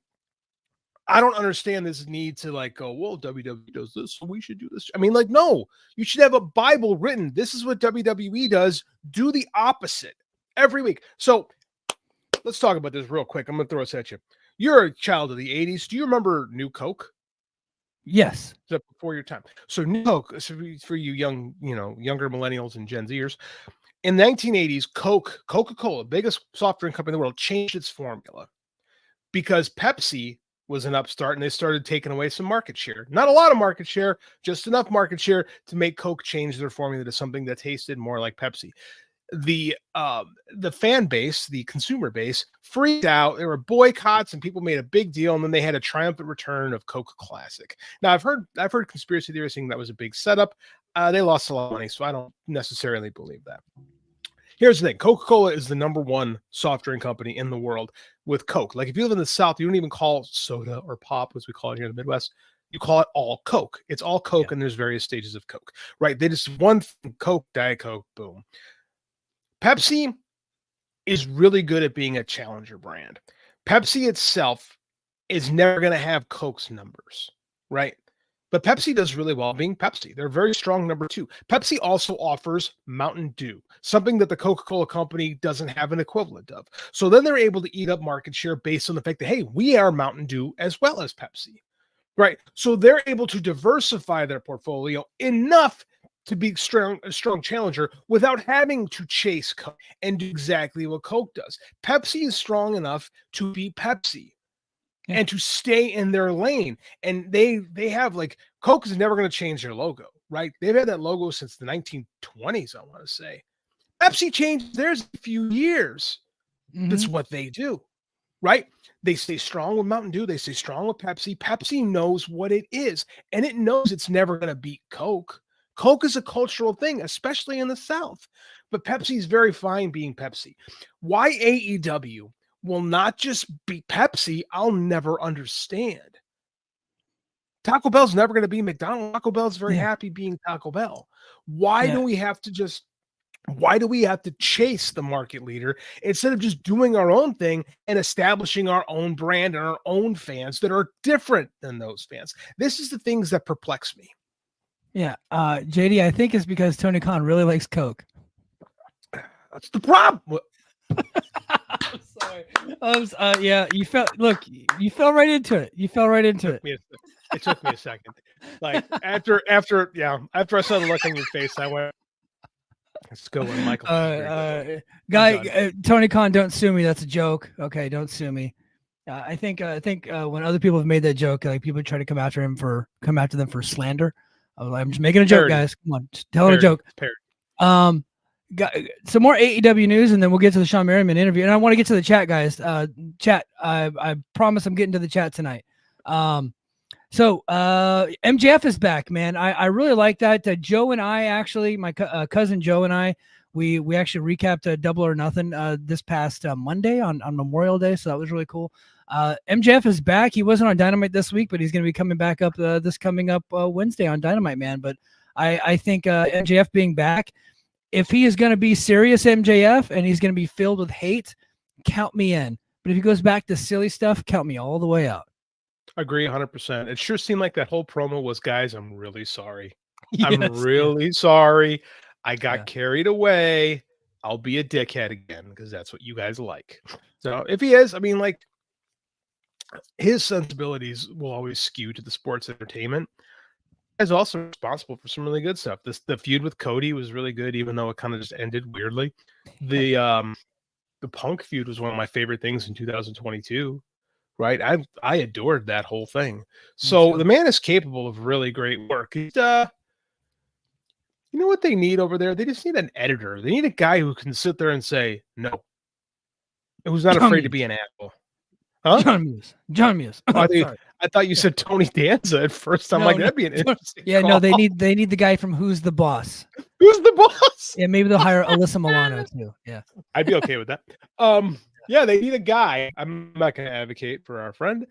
I don't understand this need to like go, well, WWE does this, so we should do this. I mean, like, no, you should have a Bible written. This is what WWE does. Do the opposite every week. So let's talk about this real quick. I'm going to throw this at you. You're a child of the 80s. Do you remember New Coke? Yes. Is that before your time? So New Coke, for you younger millennials and Gen Zers, in the 1980s, Coca-Cola, biggest soft drink company in the world, changed its formula because Pepsi was an upstart and they started taking away some market share. Not a lot of market share, just enough market share to make Coke change their formula to something that tasted more like Pepsi. The fan base, the consumer base, freaked out. There were boycotts and people made a big deal, and then they had a triumphant return of Coke Classic. Now I've heard conspiracy theories saying that was a big setup. They lost a lot of money, so I don't necessarily believe that. Here's the thing. Coca-Cola is the #1 soft drink company in the world with Coke. Like if you live in the South, you don't even call soda or pop, as we call it here in the Midwest. You call it all Coke. It's all Coke, and there's various stages of Coke, right? They just one thing, Coke, Diet Coke, boom. Pepsi is really good at being a challenger brand. Pepsi itself is never going to have Coke's numbers, right? But Pepsi does really well being Pepsi. They're very strong #2. Pepsi also offers Mountain Dew, something that the Coca-Cola company doesn't have an equivalent of. So then they're able to eat up market share based on the fact that, hey, we are Mountain Dew as well as Pepsi, right? So they're able to diversify their portfolio enough to be a strong challenger without having to chase Coke and do exactly what Coke does. Pepsi is strong enough to be Pepsi. And to stay in their lane. And they have like Coke is never going to change their logo, right? They've had that logo since the 1920s, I want to say. Pepsi changed theirs a few years. Mm-hmm. That's what they do, right? They stay strong with Mountain Dew. They stay strong with Pepsi. Pepsi knows what it is, and it knows it's never going to beat Coke. Coke is a cultural thing, especially in the South. But Pepsi is very fine being Pepsi. Why AEW will not just be Pepsi, I'll never understand. Taco Bell's never going to be McDonald's. Taco Bell's very happy being Taco Bell. Why do we have to chase the market leader instead of just doing our own thing and establishing our own brand and our own fans that are different than those fans? This is the things that perplex me. Yeah. JD, I think it's because Tony Khan really likes Coke. That's the problem. I'm sorry. Yeah, you fell right into it. It took me a second. Like after I saw the look on your face, I went, let's go with Michael. Tony Khan, don't sue me. That's a joke. Okay, don't sue me. I think when other people have made that joke, like people try to come after them for slander. I'm just making a joke, guys. Come on, just tell a joke. Got some more AEW news, and then we'll get to the Shawne Merriman interview. And I want to get to the chat, guys. Chat. I promise I'm getting to the chat tonight. So MJF is back, man. I really like that. Joe and I actually, my cousin Joe and I, we actually recapped Double or Nothing this past Monday on Memorial Day. So that was really cool. MJF is back. He wasn't on Dynamite this week, but he's going to be coming back up this coming up Wednesday on Dynamite, man. But I think MJF being back, if he is going to be serious MJF and he's going to be filled with hate, count me in. But if he goes back to silly stuff, count me all the way out. Agree 100%. It sure seemed like that whole promo was, guys, I'm really sorry. Yes, I'm really sorry. I got Yeah. carried away. I'll be a dickhead again because that's what you guys like. So if he is, I mean, like, his sensibilities will always skew to the sports entertainment. He's also responsible for some really good stuff. The feud with Cody was really good, even though it kind of just ended weirdly. The Punk feud was one of my favorite things in 2022. Right, I adored that whole thing. So the man is capable of really great work. You know what they need over there? They just need an editor. They need a guy who can sit there and say no, who's not afraid to be an asshole. Huh? John Muse. I thought you said Tony Danza at first. I'm like, that'd be an interesting Yeah, call. no, they need the guy from Who's the Boss. Who's the boss? Yeah, maybe they'll hire Alyssa Milano too. Yeah, I'd be okay with that. Yeah, they need a guy. I'm not going to advocate for our friend,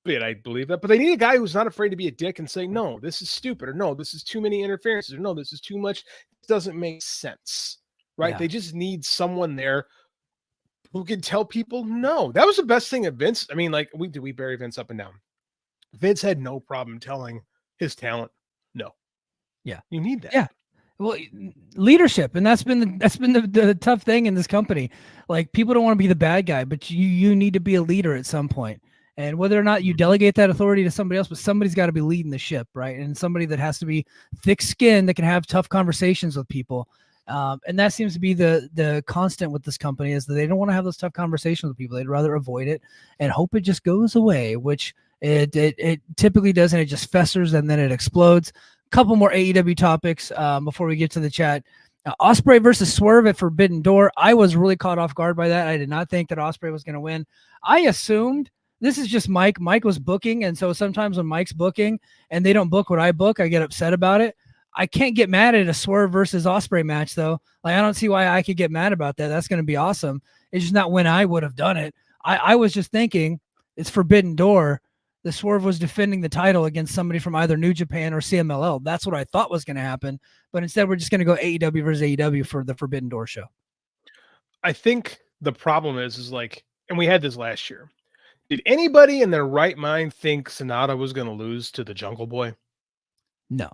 but I believe that. But they need a guy who's not afraid to be a dick and say, no, this is stupid, or no, this is too many interferences, or no, this is too much. It doesn't make sense, right? Yeah. They just need someone there who can tell people no. That was the best thing at Vince. I mean, like, we bury Vince up and down. Vince had no problem telling his talent no. Yeah. You need that. Yeah. Well, leadership, and that's been the tough thing in this company. Like, people don't want to be the bad guy, but you need to be a leader at some point. And whether or not you delegate that authority to somebody else, but somebody's got to be leading the ship, right? And somebody that has to be thick-skinned, that can have tough conversations with people. And that seems to be the constant with this company, is that they don't want to have those tough conversations with people. They'd rather avoid it and hope it just goes away, which it typically does, and it just festers and then it explodes. Couple more AEW topics before we get to the chat. Ospreay versus Swerve at Forbidden Door. I was really caught off guard by that. I did not think that Ospreay was going to win. I assumed, this is just Mike. Mike was booking, and so sometimes when Mike's booking and they don't book what I book, I get upset about it. I can't get mad at a Swerve versus Ospreay match, though. Like, I don't see why I could get mad about that. That's going to be awesome. It's just not when I would have done it. I was just thinking, it's Forbidden Door. The Swerve was defending the title against somebody from either New Japan or CMLL. That's what I thought was going to happen. But instead, we're just going to go AEW versus AEW for the Forbidden Door show. I think the problem is like, and we had this last year. Did anybody in their right mind think Sonata was going to lose to the Jungle Boy? No.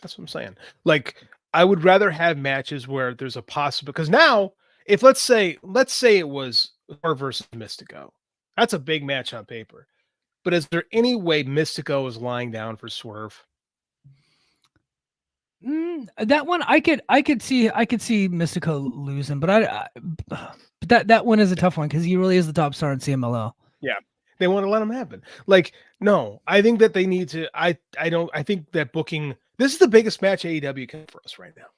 That's what I'm saying. Like, I would rather have matches where there's a possible, because now, if let's say it was her versus Mystico. That's a big match on paper. But is there any way Mystico is lying down for Swerve? That one I could see Mystico losing, but but that one is a tough one because he really is the top star in CMLL. Yeah, they want to let him happen. Like, no, I think that they need to. I think that booking. This is the biggest match AEW can for us right now.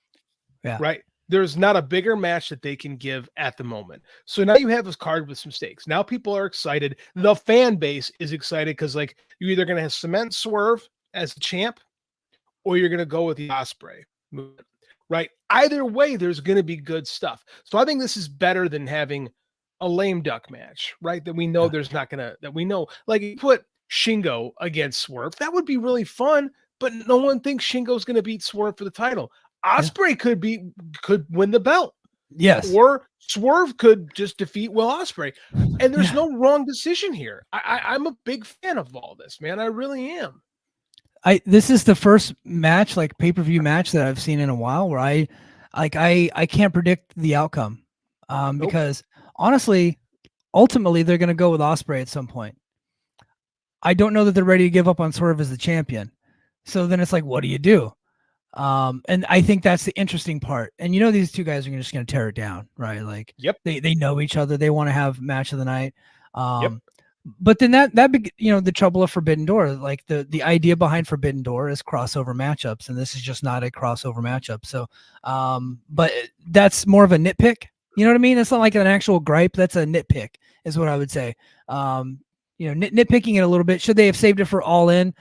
Yeah. Right. There's not a bigger match that they can give at the moment. So now you have this card with some stakes. Now people are excited. The fan base is excited because, like, you're either going to have cement Swerve as a champ or you're going to go with the Ospreay movement, right? Either way, there's going to be good stuff. So I think this is better than having a lame duck match, right? That we know there's not going to, that we know, like, you put Shingo against Swerve. That would be really fun, but no one thinks Shingo's going to beat Swerve for the title. Ospreay could win the belt. Yes. Or Swerve could just defeat Will Ospreay. And there's no wrong decision here. I'm a big fan of all this, man. I really am. This is the first match, like pay-per-view match, that I've seen in a while where I can't predict the outcome. Because honestly, ultimately they're going to go with Ospreay at some point. I don't know that they're ready to give up on Swerve as the champion. So then it's like, what do you do? And I think that's the interesting part. And these two guys are just going to tear it down, right? Like, they know each other. They want to have match of the night. But then that the trouble of Forbidden Door, like the idea behind Forbidden Door is crossover matchups, and this is just not a crossover matchup. So, but that's more of a nitpick. You know what I mean? It's not like an actual gripe. That's a nitpick, is what I would say. Nitpicking it a little bit. Should they have saved it for All In?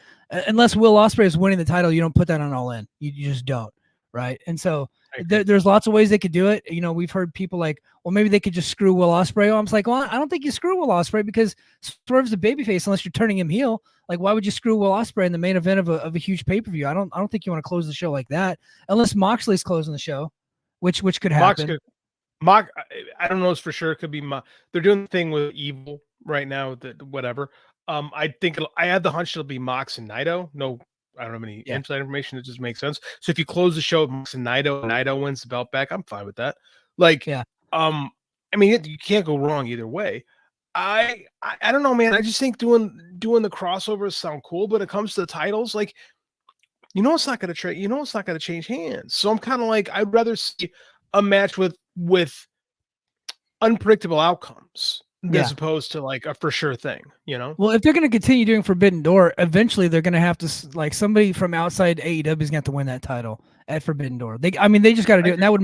Unless Will Ospreay is winning the title, you don't put that on All In. You just don't, right? And so there's lots of ways they could do it. We've heard people like, well, maybe they could just screw Will Ospreay. I'm like, well, I don't think you screw Will Ospreay because Swerve's a babyface unless you're turning him heel. Like, why would you screw Will Ospreay in the main event of a huge pay-per-view? I don't think you want to close the show like that unless Moxley's closing the show, which could happen. Mock, I don't know if for sure. It could be they're doing the thing with Evil right now. That whatever. I think I had the hunch it'll be Mox and Naito. No, I don't have any Yeah. inside information. It just makes sense. So if you close the show with Mox and Naito wins the belt back, I'm fine with that. Like, Yeah. I mean, you can't go wrong either way. I don't know, man. I just think doing the crossovers sound cool, but it comes to the titles, like it's not going to trade. It's not going to change hands. So I'm kind of like, I'd rather see a match with unpredictable outcomes as opposed to like a for sure thing. Well, if they're going to continue doing Forbidden Door, eventually they're going to have to like somebody from outside AEW is going to have to win that title at Forbidden Door. They just got to do it, and that would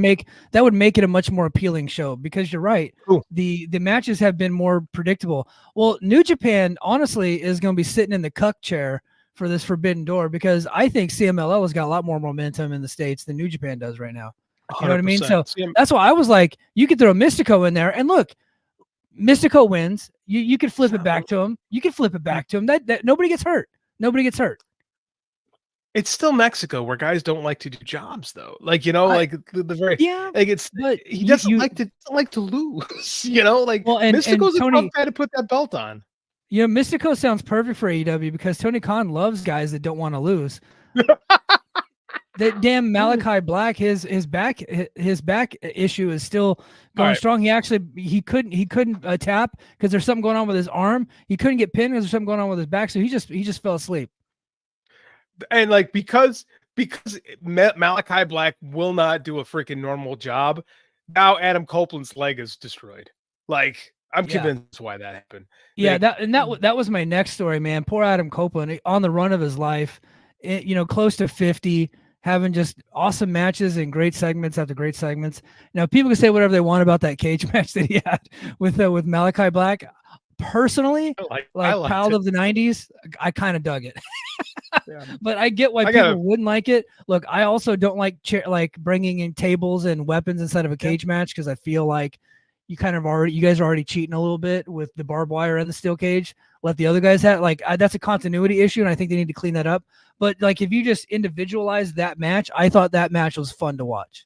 make it a much more appealing show, because you're right. Ooh. The matches have been more predictable. Well, New Japan honestly is going to be sitting in the cuck chair for this Forbidden Door, because I think CMLL has got a lot more momentum in the States than New Japan does right now. You know what I mean? So that's why I was like, you could throw Mystico in there, and look, Mystico wins. You could flip it back to him. You can flip it back to him. That nobody gets hurt. Nobody gets hurt. It's still Mexico, where guys don't like to do jobs, though. Like, like the very like it's. But he doesn't like to lose. Like, well, Mystico's a tough guy to put that belt on. Mystico sounds perfect for AEW, because Tony Khan loves guys that don't want to lose. That damn Malachi Black, his back issue is still going strong. He couldn't tap because there's something going on with his arm. He couldn't get pinned because there's something going on with his back. So he just fell asleep. And like because Malachi Black will not do a freaking normal job, now Adam Copeland's leg is destroyed. Like, I'm convinced why that happened. Yeah, that was my next story, man. Poor Adam Copeland, on the run of his life, close to 50, having just awesome matches and great segments after great segments. Now, people can say whatever they want about that cage match that he had with Malachi Black. Personally, like Child of the 90s, I kind of dug it. But I get why people wouldn't like it. Look, I also don't like bringing in tables and weapons inside of a cage match, because I feel like you guys are already cheating a little bit with the barbed wire and the steel cage. Let the other guys have that's a continuity issue, and I think they need to clean that up. But like, if you just individualize that match, I thought that match was fun to watch.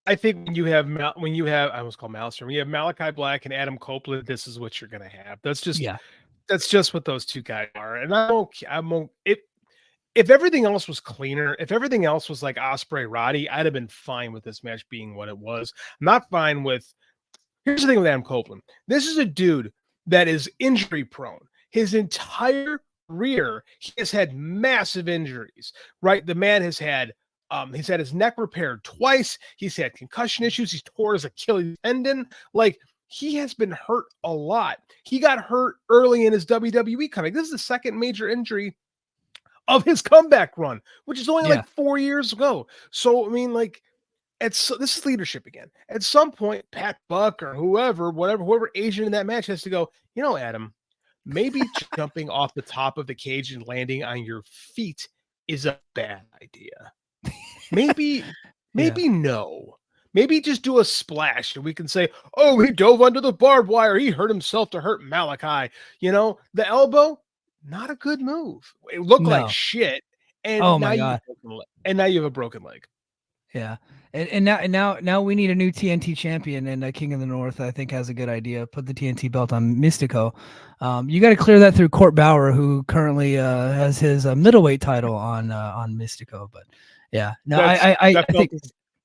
I think when you have I almost called Malister, when you have Malachi Black and Adam Copeland, this is what you're gonna have. That's just what those two guys are. And if everything else was cleaner, if everything else was like Ospreay Roddy, I'd have been fine with this match being what it was. I'm not fine with. Here's the thing with Adam Copeland. This is a dude that is injury prone. His entire career, he has had massive injuries, right? The man has had he's had his neck repaired twice. He's had concussion issues. He's tore his Achilles tendon. Like, he has been hurt a lot. He got hurt early in his WWE comeback. This is the second major injury of his comeback run, which is only like 4 years ago. So, I mean, like, this is leadership again. At some point, Pat Buck or whoever agent in that match has to go, Adam, maybe jumping off the top of the cage and landing on your feet is a bad idea. Maybe no. Maybe just do a splash and we can say, oh, he dove under the barbed wire. He hurt himself to hurt Malachi. The elbow, not a good move. It looked like shit. And now you have a broken leg. Yeah. And now we need a new TNT champion, and King of the North, I think, has a good idea. Put the TNT belt on Mystico. You got to clear that through Court Bauer, who currently has his middleweight title on Mystico. But yeah, no, I think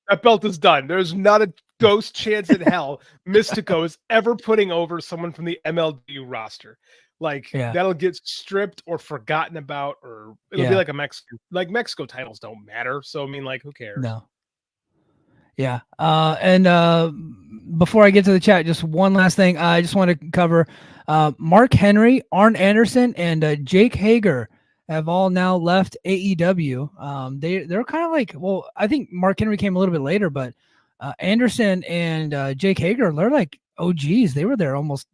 that belt is done. There's not a ghost chance in hell Mystico is ever putting over someone from the MLW roster. Like, that'll get stripped or forgotten about, or it'll be like a Mexican. Like, Mexico titles don't matter. So I mean, like, who cares? No. Yeah. And before I get to the chat, just one last thing. I just want to cover Mark Henry, Arn Anderson, and Jake Hager have all now left AEW. They're kind of like, well, I think Mark Henry came a little bit later, but Anderson and Jake Hager, they're like OGs. They were there almost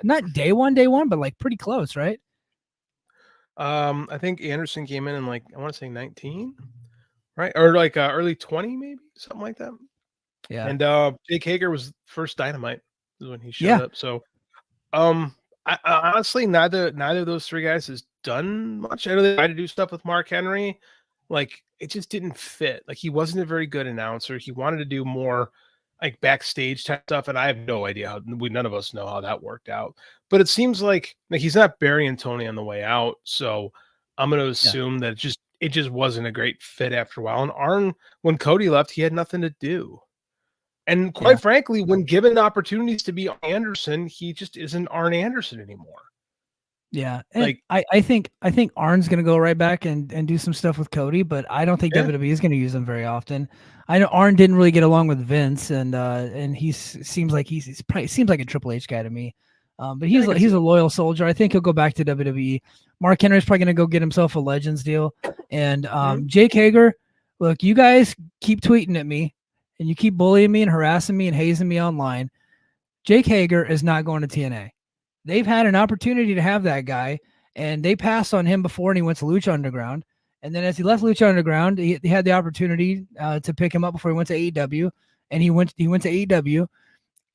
not day one, but like pretty close, right? I think Anderson came in like, I want to say 19. Right, or like early 20, maybe something like that. Yeah. And Jake Hager was first Dynamite when he showed up. So, I honestly, neither of those three guys has done much. I know they tried to do stuff with Mark Henry, like it just didn't fit. Like, he wasn't a very good announcer. He wanted to do more like backstage type stuff, and I have no idea how none of us know how that worked out. But it seems like he's not burying Tony on the way out, so I'm going to assume that it just wasn't a great fit after a while. And Arn, when Cody left, he had nothing to do. And quite frankly, when given opportunities to be Arn Anderson, he just isn't Arn Anderson anymore. Yeah, and I think Arn's gonna go right back and do some stuff with Cody, but I don't think WWE is gonna use him very often. I know Arn didn't really get along with Vince, and he seems like he's probably seems like a Triple H guy to me. But he's a loyal soldier. I think he'll go back to WWE. Mark Henry's probably gonna go get himself a Legends deal, and Jake Hager. Look, you guys keep tweeting at me, and you keep bullying me and harassing me and hazing me online. Jake Hager is not going to TNA. They've had an opportunity to have that guy, and they passed on him before, and he went to Lucha Underground. And then as he left Lucha Underground, he had the opportunity to pick him up before he went to AEW, and he went to AEW.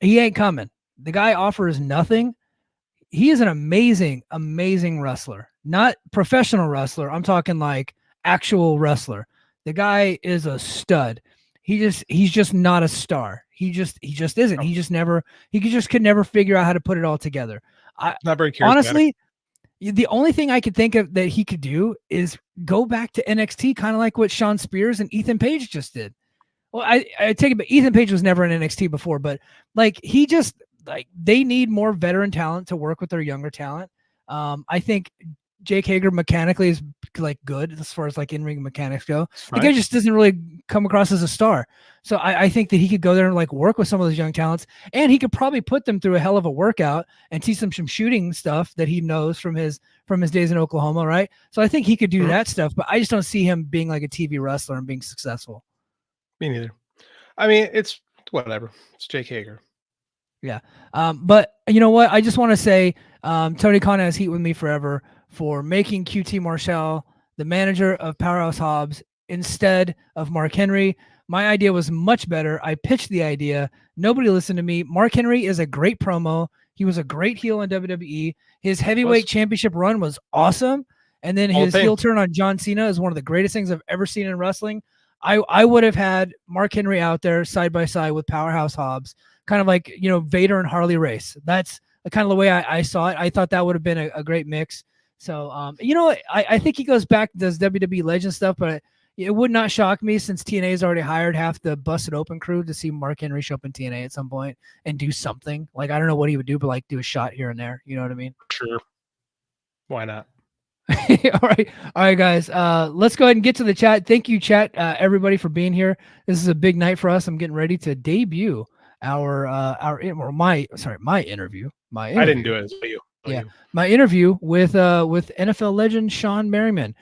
He ain't coming. The guy offers nothing. He is an amazing, amazing wrestler, not professional wrestler. I'm talking like actual wrestler. The guy is a stud. He's just not a star. He just isn't. He just could never figure out how to put it all together. Not very charismatic. Honestly, the only thing I could think of that he could do is go back to NXT, kind of like what Shawn Spears and Ethan Page just did. Well, I take it, but Ethan Page was never in NXT before, but like they need more veteran talent to work with their younger talent. I think Jake Hager mechanically is like good as far as like in-ring mechanics go. The guy just doesn't really come across as a star. So I think that he could go there and like work with some of those young talents, and he could probably put them through a hell of a workout and teach them some shooting stuff that he knows from his days in Oklahoma, right? So I think he could do that stuff, but I just don't see him being like a TV wrestler and being successful. Me neither. I mean, it's whatever. It's Jake Hager. Yeah. But you know what? I just want to say Tony Khan has heat with me forever for making QT Marshall the manager of Powerhouse Hobbs instead of Mark Henry. My idea was much better. I pitched the idea. Nobody listened to me. Mark Henry is a great promo. He was a great heel in WWE. His heavyweight championship run was awesome. And then his heel turn on John Cena is one of the greatest things I've ever seen in wrestling. I would have had Mark Henry out there side by side with Powerhouse Hobbs, kind of like, Vader and Harley Race. That's kind of the way I saw it. I thought that would have been a great mix. So, I think he goes back, does WWE Legend stuff, but it would not shock me since TNA has already hired half the Busted Open crew to see Mark Henry show up in TNA at some point and do something. Like, I don't know what he would do, but like do a shot here and there. You know what I mean? Sure. Why not? All right, guys. Let's go ahead and get to the chat. Thank you, chat, everybody, for being here. This is a big night for us. I'm getting ready to debut my interview. I didn't do it. It's you. My interview with NFL legend Shawne Merriman.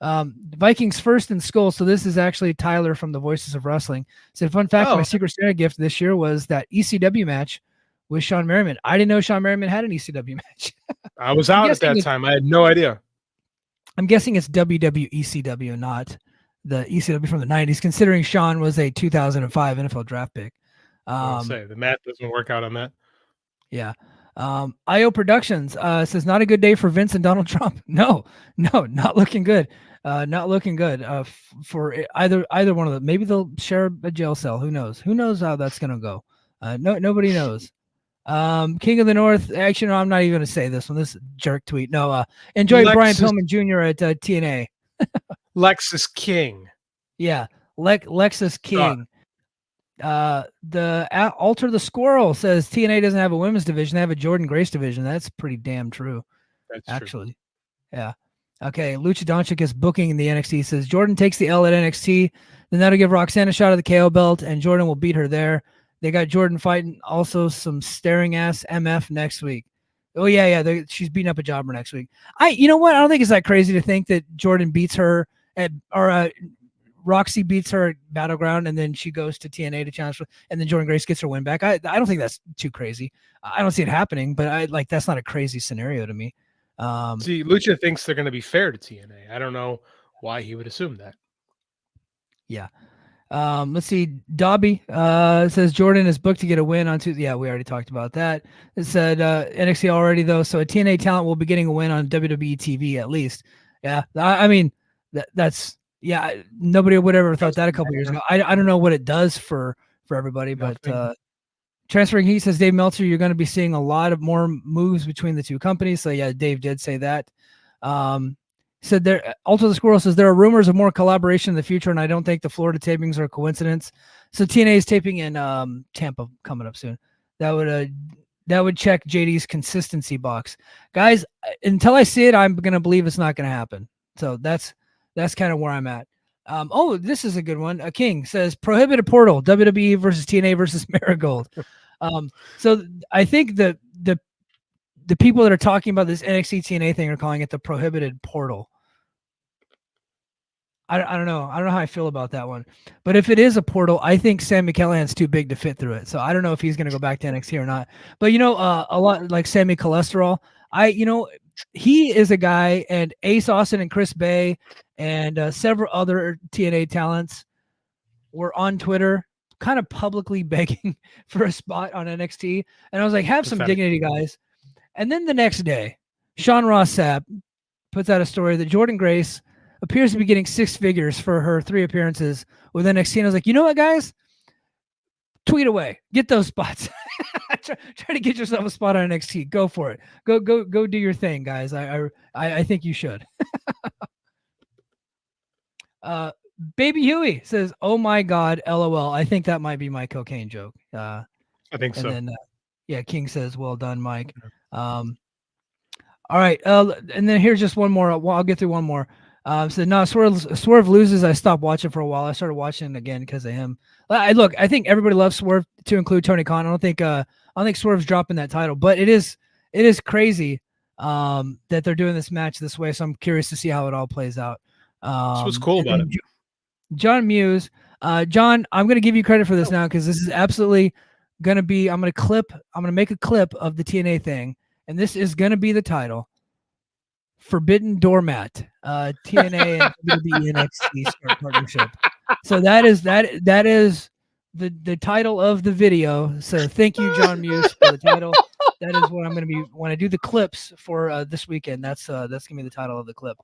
Vikings first in Skull. So this is actually Tyler from the Voices of Wrestling. So fun fact, my Secret Santa gift this year was that ECW match with Shawne Merriman. I didn't know Shawne Merriman had an ECW match. I was out at that time. I had no idea. I'm guessing it's WWECW, not the ECW from the 90s, considering Shawne was a 2005 NFL draft pick. The math doesn't work out on that. Yeah. IO Productions says not a good day for Vince and Donald Trump. No, not looking good. Not looking good for either one of them. Maybe they'll share a jail cell. Who knows? Who knows how that's gonna go? Nobody knows. King of the North. Actually, no, I'm not even gonna say this one. This jerk tweet. No. Enjoy Brian Pillman Jr. at TNA. Lexus King. Yeah, Lexus King. The Alter the Squirrel says TNA doesn't have a women's division. They have a Jordan Grace division. That's pretty damn true. That's actually true. Yeah. Okay. Lucha Doncic is booking in the NXT. Says Jordan takes the L at NXT. Then that'll give Roxanne a shot at the KO belt, and Jordan will beat her there. They got Jordan fighting also some staring ass MF next week. Oh yeah. She's beating up a jobber next week. You know what? I don't think it's that crazy to think that Jordan beats her Roxy beats her at Battleground, and then she goes to TNA to challenge, and then Jordan Grace gets her win back. I don't think that's too crazy. I don't see it happening, but that's not a crazy scenario to me. See, Lucha thinks they're going to be fair to TNA. I don't know why he would assume that. Yeah. Let's see. Dobby says Jordan is booked to get a win on Tuesday. Yeah, we already talked about that. It said NXT already though, so a TNA talent will be getting a win on WWE TV at least. Yeah, I mean that's. Yeah, nobody would ever thought that a couple years ago. I don't know what it does for for everybody. But Transferring Heat says, Dave Meltzer, you're going to be seeing a lot of more moves between the two companies. So yeah, Dave did say that. Said there, Ultra the Squirrel says there are rumors of more collaboration in the future, and I don't think the Florida tapings are a coincidence. So TNA is taping in Tampa coming up soon. That would check JD's consistency box, guys. Until I see it, I'm gonna believe it's not gonna happen. So that's kind of where I'm at. Oh, this is a good one. A King says prohibited portal WWE versus TNA versus Marigold. So I think the people that are talking about this NXT TNA thing are calling it the prohibited portal. I don't know. I don't know how I feel about that one. But if it is a portal, I think Sami Callihan's too big to fit through it. So I don't know if he's going to go back to NXT or not. But, a lot like Sammy Cholesterol, he is a guy, and Ace Austin and Chris Bay and several other TNA talents were on Twitter kind of publicly begging for a spot on NXT. And I was like, have some dignity, guys. And then the next day, Sean Ross Sapp puts out a story that Jordan Grace appears to be getting 6 figures for her 3 appearances with NXT. And I was like, you know what, guys? Tweet away. Get those spots. try to get yourself a spot on NXT. Go for it. Go do your thing, guys. I think you should. Baby Huey says, oh my God, LOL. I think that might be my cocaine joke. I think so. And then, King says, well done, Mike. All right. And then here's just one more. I'll get through one more. So no, Swerve loses. I stopped watching for a while. I started watching again because of him. I think everybody loves Swerve, to include Tony Khan. I don't think Swerve's dropping that title, but it is crazy that they're doing this match this way. So I'm curious to see how it all plays out. That's what's cool about it. John Muse, John, I'm going to give you credit for this now because this is absolutely going to be. I'm going to make a clip of the TNA thing, and this is going to be the title. Forbidden Doormat, TNA and WWE NXT start partnership. So that is the title of the video. So thank you, John Muse, for the title. That is what I'm going to be when I do the clips for this weekend. That's going to be the title of the clip.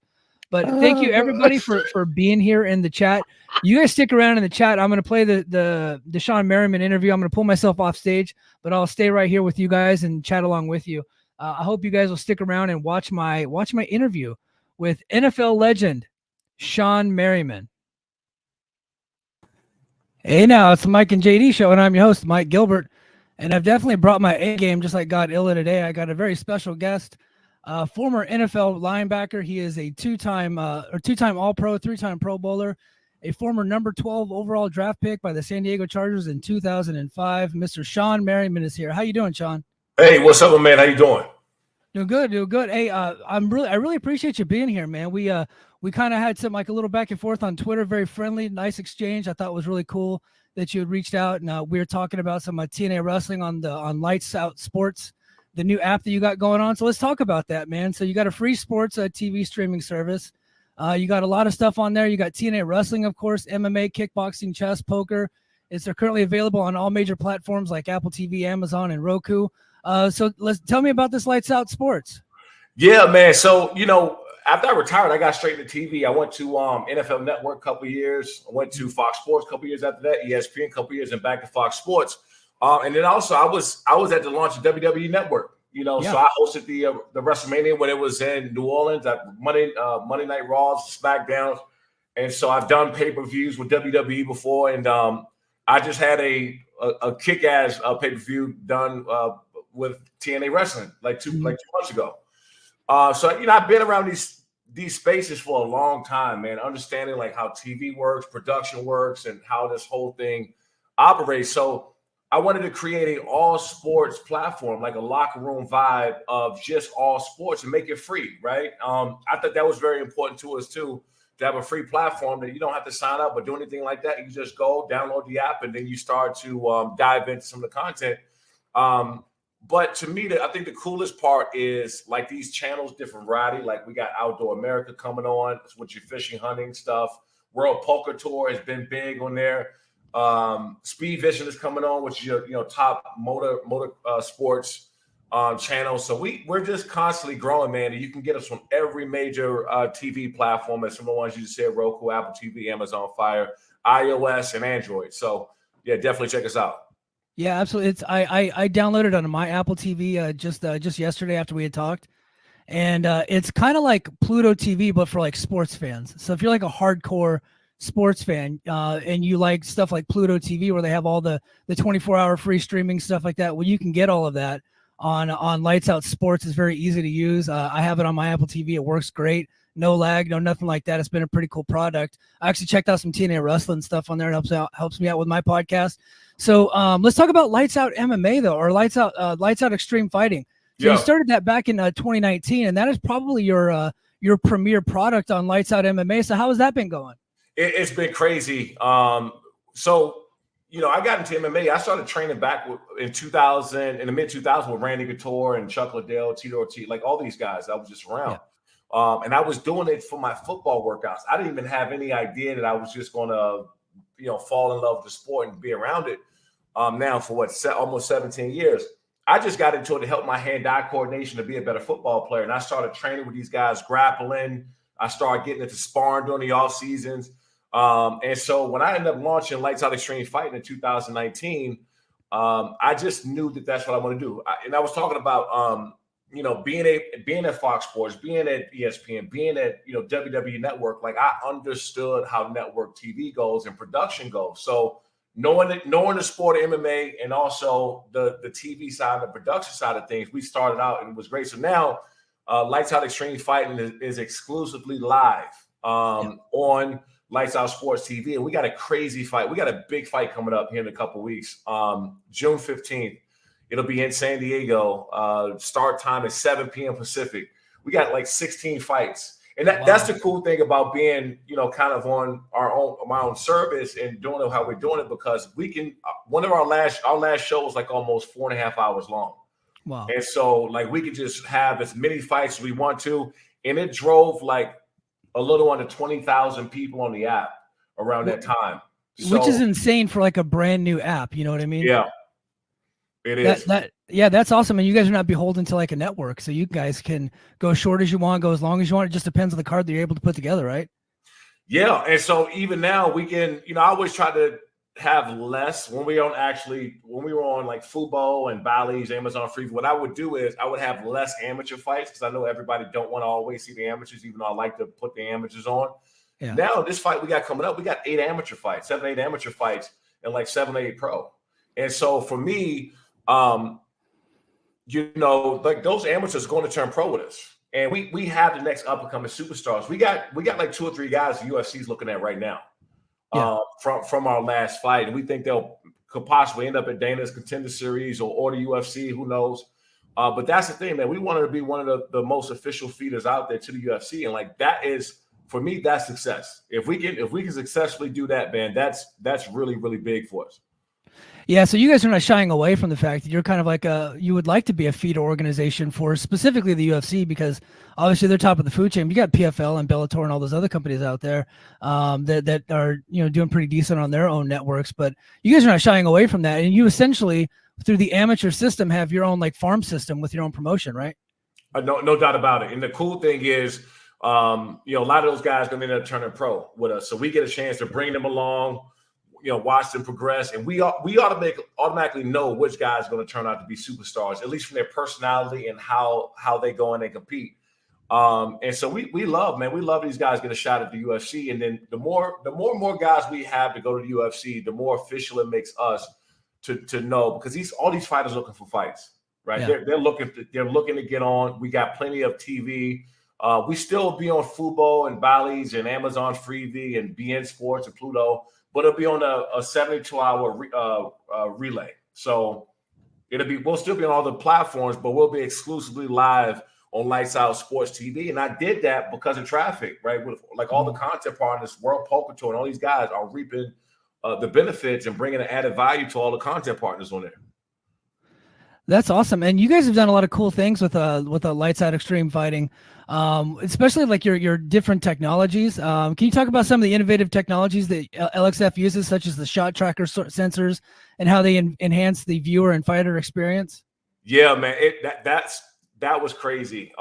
But thank you everybody for being here in the chat. You guys stick around in the chat. I'm going to play the Shawne Merriman interview. I'm going to pull myself off stage, but I'll stay right here with you guys and chat along with you. I hope you guys will stick around and watch my interview with NFL legend Shawne Merriman. Hey, now it's the Mike and JD show, and I'm your host, Mike Gilbert. And I've definitely brought my A game, just like God Illa today. I got a very special guest, former NFL linebacker. He is a two-time All-Pro, 3-time Pro Bowler, a former number 12 overall draft pick by the San Diego Chargers in 2005. Mr. Shawne Merriman is here. How you doing, Sean? Hey, what's up, man? How you doing? Doing good. Hey, I really appreciate you being here, man. We kind of had some like a little back and forth on Twitter, very friendly, nice exchange. I thought it was really cool that you had reached out, and we were talking about some TNA wrestling on Lights Out Sports, the new app that you got going on. So let's talk about that, man. So you got a free sports TV streaming service. You got a lot of stuff on there. You got TNA wrestling, of course, MMA, kickboxing, chess, poker. It's currently available on all major platforms like Apple TV, Amazon, and Roku. So tell me about this Lights Out Sports. Yeah, man. So, after I retired, I got straight into TV. I went to NFL Network a couple of years. I went to Fox Sports a couple of years after that, ESPN a couple of years, and back to Fox Sports. And then also I was at the launch of WWE Network. So I hosted the WrestleMania when it was in New Orleans at Monday Night Raws, SmackDowns. And so I've done pay-per-views with WWE before, and I just had a kick-ass pay-per-view done with TNA Wrestling like two months ago. So I've been around these spaces for a long time, man, understanding like how TV works, production works, and how this whole thing operates. So I wanted to create an all sports platform, like a locker room vibe of just all sports, and make it free, right? I thought that was very important to us too, to have a free platform that you don't have to sign up or do anything like that. You can just go download the app, and then you start to dive into some of the content. But to me, I think the coolest part is like these channels, different variety. Like we got Outdoor America coming on with your fishing, hunting stuff. World Poker Tour has been big on there. Speed Vision is coming on, which is your top motor sports channel. So we're just constantly growing, man. And you can get us from every major TV platform, as some of the ones you just said: Roku, Apple TV, Amazon Fire, iOS, and Android. So Yeah, definitely check us out. Yeah, absolutely. It's I downloaded it on my Apple TV just yesterday after we had talked. And it's kind of like Pluto TV, but for like sports fans. So if you're like a hardcore sports fan and you like stuff like Pluto TV, where they have all the 24-hour free streaming stuff like that, well, you can get all of that on Lights Out Sports. It's very easy to use. I have it on my Apple TV. It works great. No lag, no nothing like that. It's been a pretty cool product. I actually checked out some TNA wrestling stuff on there. It helps me out with my podcast. So let's talk about Lights Out MMA though, or Lights Out Extreme Fighting. So you started that back in 2019, and that is probably your premier product on Lights Out MMA. So how has that been going? It's been crazy. So, I got into MMA. I started training back in 2000, in the mid 2000s with Randy Couture and Chuck Liddell, Tito Ortiz, like all these guys. I was just around. Yeah. And I was doing it for my football workouts. I didn't even have any idea that I was just going to, fall in love with the sport and be around it. Now for almost 17 years. I just got into it to help my hand-eye coordination to be a better football player. And I started training with these guys, grappling. I started getting into sparring during the off seasons. And so when I ended up launching Lights Out Extreme Fighting in 2019, I just knew that that's what I want to do. And I was talking about, being at Fox Sports, being at ESPN, being at, WWE Network. Like I understood how network TV goes and production goes. So knowing the sport of MMA and also the TV side, the production side of things, we started out and it was great. So now Lights Out Extreme Fighting is exclusively live on Lights Out Sports TV. And we got a crazy fight. We got a big fight coming up here in a couple of weeks. June 15th. It'll be in San Diego. Start time is 7 p.m. Pacific. We got like 16 fights. And that's the cool thing about being, kind of on my own service and doing it how we're doing it, because we can. One of our last show was like almost 4.5 hours long. Wow! And so like we could just have as many fights as we want to, and it drove like a little under 20,000 people on the app around that time, which is insane for like a brand new app. You know what I mean? Yeah, it is. That's awesome. And you guys are not beholden to like a network. So you guys can go short as you want, go as long as you want. It just depends on the card that you're able to put together, right? Yeah. And so even now we can, I always try to have less when we were on like Fubo and Bally's, Amazon Free. What I would do is I would have less amateur fights because I know everybody don't want to always see the amateurs, even though I like to put the amateurs on. Yeah. Now this fight we got coming up, we got 7, 8 amateur fights, and like 7 or 8 pro. And so for me, like those amateurs are going to turn pro with us. And we have the next up-and-coming superstars. We got like 2 or 3 guys the UFC's looking at right now from our last fight. And we think could possibly end up at Dana's Contender Series or the UFC, who knows. But that's the thing, man. We wanted to be one of the most official feeders out there to the UFC. And like that is, for me, that's success. If we can successfully do that, man, that's really, really big for us. Yeah, so you guys are not shying away from the fact that you're kind of like you would like to be a feeder organization for specifically the UFC, because obviously they're top of the food chain. You got PFL and Bellator and all those other companies out there that are doing pretty decent on their own networks, but you guys are not shying away from that, and you essentially through the amateur system have your own like farm system with your own promotion, right? No doubt about it. And the cool thing is, a lot of those guys are going to end up turning pro with us, so we get a chance to bring them along. Watch them progress, and we automatically know which guys are going to turn out to be superstars, at least from their personality and how they go in and compete. And so we love these guys get a shot at the UFC, and then the more guys we have to go to the UFC, the more official it makes us to know, because all these fighters are looking for fights, right? Yeah. They're looking to get on. We got plenty of TV. We still be on Fubo and Bally's and Amazon Freevee and BN Sports and Pluto. But it'll be on a 72-hour relay. So we'll still be on all the platforms, but we'll be exclusively live on Lights Out Sports TV. And I did that because of traffic, right? With like all the content partners, World Poker Tour, and all these guys are reaping the benefits and bringing an added value to all the content partners on there. That's awesome. And you guys have done a lot of cool things with a Lights Out Extreme Fighting, especially like your different technologies. Can you talk about some of the innovative technologies that LXF uses, such as the shot tracker sensors, and how they enhance the viewer and fighter experience? Yeah, man, that was crazy.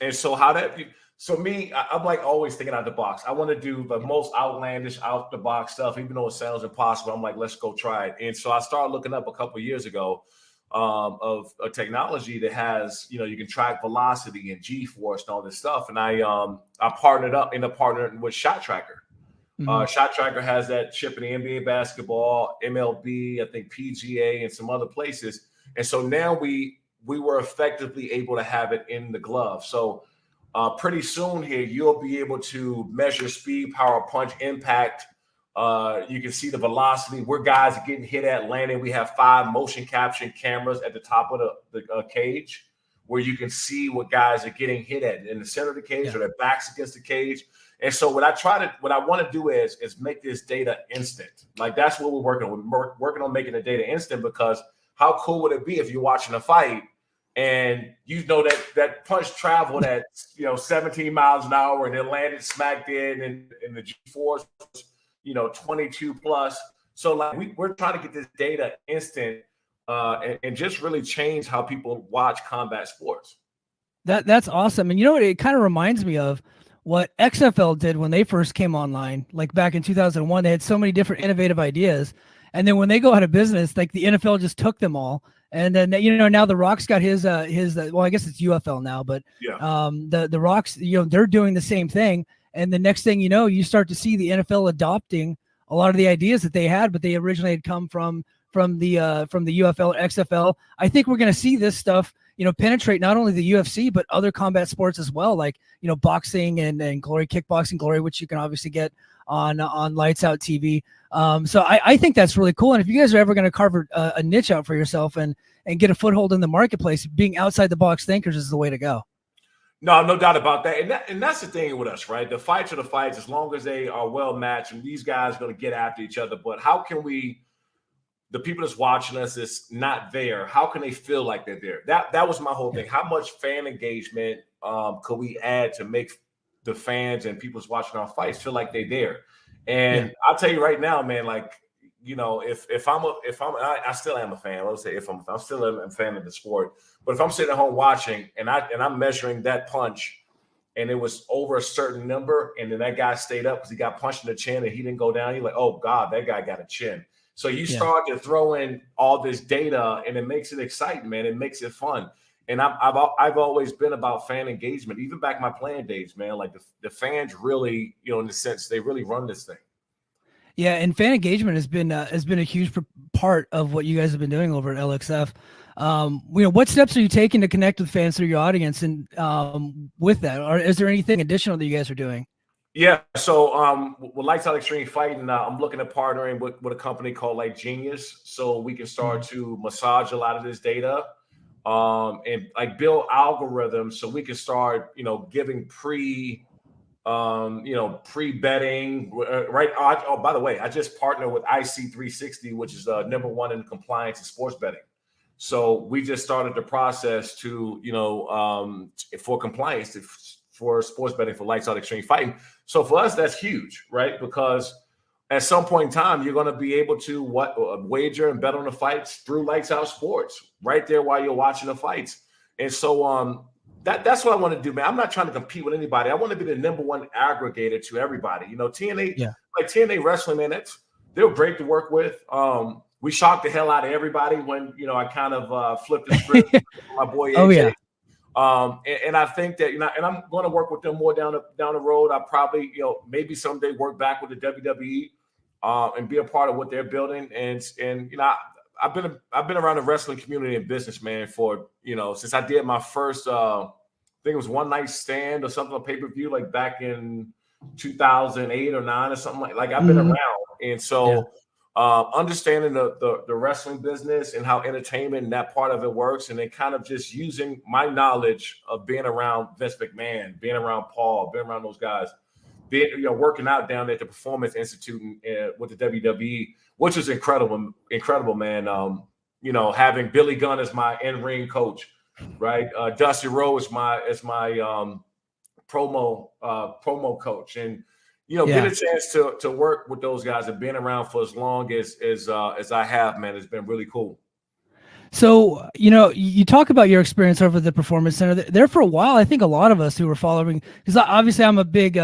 And so I'm like always thinking out the box. I want to do the most outlandish, out the box stuff, even though it sounds impossible. I'm like, let's go try it. And so I started looking up a couple of years ago of a technology that has, you can track velocity and G-force and all this stuff. And I ended up partnering with Shot Tracker. Shot Tracker has that chip in the NBA basketball, MLB, I think PGA, and some other places. And so now we were effectively able to have it in the glove. So pretty soon here, you'll be able to measure speed, power, punch, impact. You can see the velocity, where guys are getting hit at landing. We have 5 motion capture cameras at the top of the cage, where you can see what guys are getting hit at in the center of the cage or their backs against the cage. And so what I want to do is make this data instant. Like, that's what we're working on. We're working on making the data instant, because how cool would it be if you're watching a fight and that punch traveled at 17 miles an hour and it landed smack dead and the G-force was 22 plus. So like we're trying to get this data instant and just really change how people watch combat sports. That's awesome. And it kind of reminds me of what XFL did when they first came online, like back in 2001. They had so many different innovative ideas, and then when they go out of business, like the NFL just took them all. And then now the Rock's got his well, I guess it's UFL now, but the Rock's they're doing the same thing. And the next thing you start to see the NFL adopting a lot of the ideas that they had, but they originally had come from the UFL, XFL. I think we're going to see this stuff penetrate not only the UFC but other combat sports as well, like boxing and Glory, Kickboxing Glory, which you can obviously get on Lights Out TV. So I think that's really cool. And if you guys are ever going to carve a niche out for yourself and get a foothold in the marketplace, being outside the box thinkers is the way to go. No doubt about that. And that's the thing with us, right? The fights are the fights, as long as they are well matched, and these guys are going to get after each other. But how can the people that's watching us is not there, how can they feel like they're there? That was my whole thing. How much fan engagement could we add to make the fans and people that's watching our fights feel like they're there? And I'll tell you right now, man, like, I still am a fan. Let's say I'm still a fan of the sport. But if I'm sitting at home watching and I'm measuring that punch and it was over a certain number, and then that guy stayed up because he got punched in the chin and he didn't go down, you're like, oh God, that guy got a chin. So you start to throw in all this data, and it makes it exciting, man. It makes it fun. And I've always been about fan engagement, even back my playing days, man. Like the fans really, in the sense, they really run this thing. Yeah, and fan engagement has been a huge part of what you guys have been doing over at LXF. What steps are you taking to connect with fans through your audience, and with that, or is there anything additional that you guys are doing? Yeah, so with Lights Out Extreme Fighting, I'm looking at partnering with a company called like Genius, so we can start to massage a lot of this data, and like build algorithms so we can start, giving pre-betting, right? Oh, by the way, I just partnered with IC360, which is #1 in compliance in sports betting. So we just started the process to, for compliance for sports betting for Lights Out Extreme Fighting. So for us, that's huge, right? Because at some point in time, you're going to be able to wager and bet on the fights through Lights Out Sports right there while you're watching the fights. And so that's what I want to do, man. I'm not trying to compete with anybody. I want to be the #1 aggregator to everybody. TNA, like TNA Wrestling, man, they're great to work with. We shocked the hell out of everybody when, I kind of flipped the script with my boy AJ. Oh, yeah. And I think that, and I'm going to work with them more down the road. I probably, maybe someday work back with the WWE and be a part of what they're building. And I've been around the wrestling community and business, man, for, since I did my first, I think it was One Night Stand or something on pay-per-view, like back in 2008 or 9 or something like I've been around. And so understanding the wrestling business and how entertainment and that part of it works, and then kind of just using my knowledge of being around Vince McMahon, being around Paul, being around those guys, working out down at the Performance Institute with the WWE, which is incredible, man. Having Billy Gunn as my in-ring coach, right? Dusty Rhodes is my promo coach, and get a chance to work with those guys and being around for as long as I have, man, it's been really cool. So, you talk about your experience over the Performance Center. There for a while, I think a lot of us who were following, because obviously I'm a big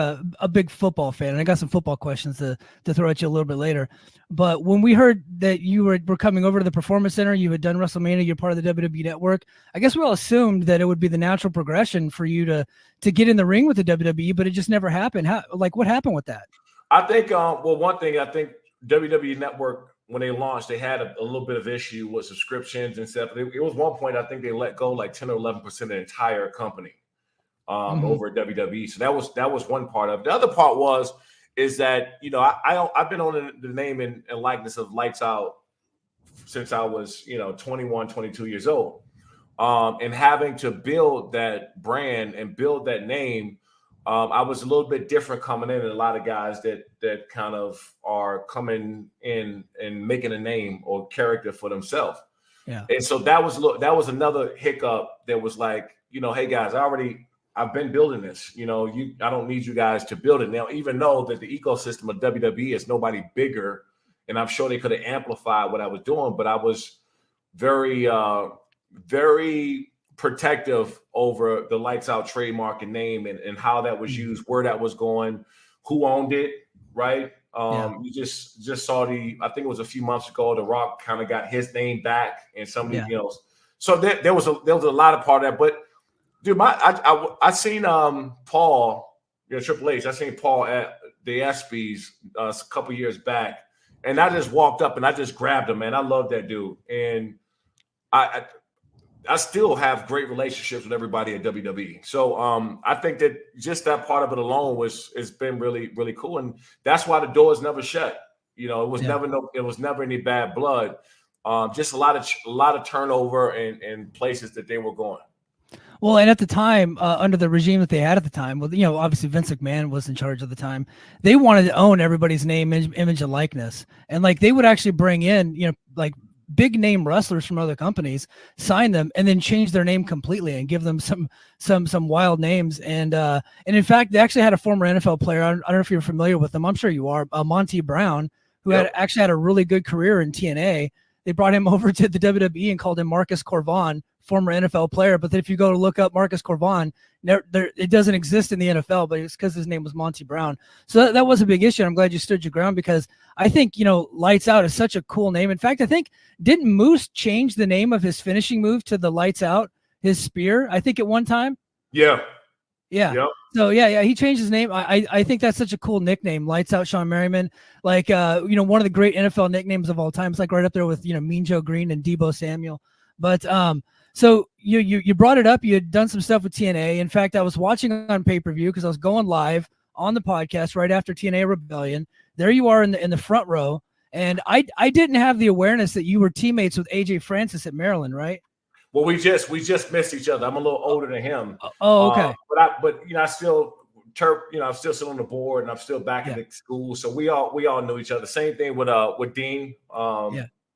football fan, and I got some football questions to throw at you a little bit later. But when we heard that you were coming over to the Performance Center, you had done WrestleMania, you're part of the WWE Network, I guess we all assumed that it would be the natural progression for you to get in the ring with the WWE, but it just never happened. What happened with that? I think, one thing, I think WWE Network, when they launched, they had a little bit of issue with subscriptions and stuff. It was one point I think they let go like 10 or 11% of the entire company over at WWE. So that was one part of it. The other part is that I've been on the name and likeness of Lights Out since I was 21, 22 years old, and having to build that brand and build that name. I was a little bit different coming in than a lot of guys that kind of are coming in and making a name or character for themselves. Yeah. And so that was another hiccup that was like, hey guys, I've been building this. I don't need you guys to build it now, even though that the ecosystem of WWE is nobody bigger, and I'm sure they could have amplified what I was doing, but I was very, very protective over the Lights Out trademark and name and how that was used, where that was going, who owned it, right? You just saw I think it was a few months ago, The Rock kind of got his name back and somebody else. So there was a lot of part of that. But dude, I seen Paul, Triple H. I seen Paul at the ESPYs a couple years back, and I just walked up and I just grabbed him, man. I love that dude, and I still have great relationships with everybody at WWE. So I think that just that part of it alone has been really, really cool. And that's why the doors never shut. It was never any bad blood. Just a lot of turnover and places that they were going. Well, and at the time, under the regime that they had at the time, obviously Vince McMahon was in charge at the time. They wanted to own everybody's name, image, and likeness, and they would actually bring in, big name wrestlers from other companies, sign them, and then change their name completely and give them some wild names. And in fact, they actually had a former NFL player. I don't know if you're familiar with them. I'm sure you are. Monty Brown, who had a really good career in TNA. They brought him over to the WWE and called him Marcus Corvon, former NFL player. But then if you go to look up Marcus Corvon, it doesn't exist in the NFL, but it's because his name was Monty Brown. So that was a big issue. I'm glad you stood your ground, because I think, Lights Out is such a cool name. In fact, I think, didn't Moose change the name of his finishing move to the Lights Out, his spear, I think at one time? Yeah. Yeah. Yep. So he changed his name. I think that's such a cool nickname, Lights Out Shawne Merriman. One of the great NFL nicknames of all time. It's right up there with Mean Joe Green and Deebo Samuel. But so you brought it up. You had done some stuff with TNA. In fact, I was watching on pay-per-view because I was going live on the podcast right after TNA Rebellion. There you are in the front row, and I didn't have the awareness that you were teammates with AJ Francis at Maryland, right? Well, we just missed each other. I'm a little older than him. Oh, okay. But I still I'm still sitting on the board, and I'm still back in the school. So we all knew each other. Same thing with Dean,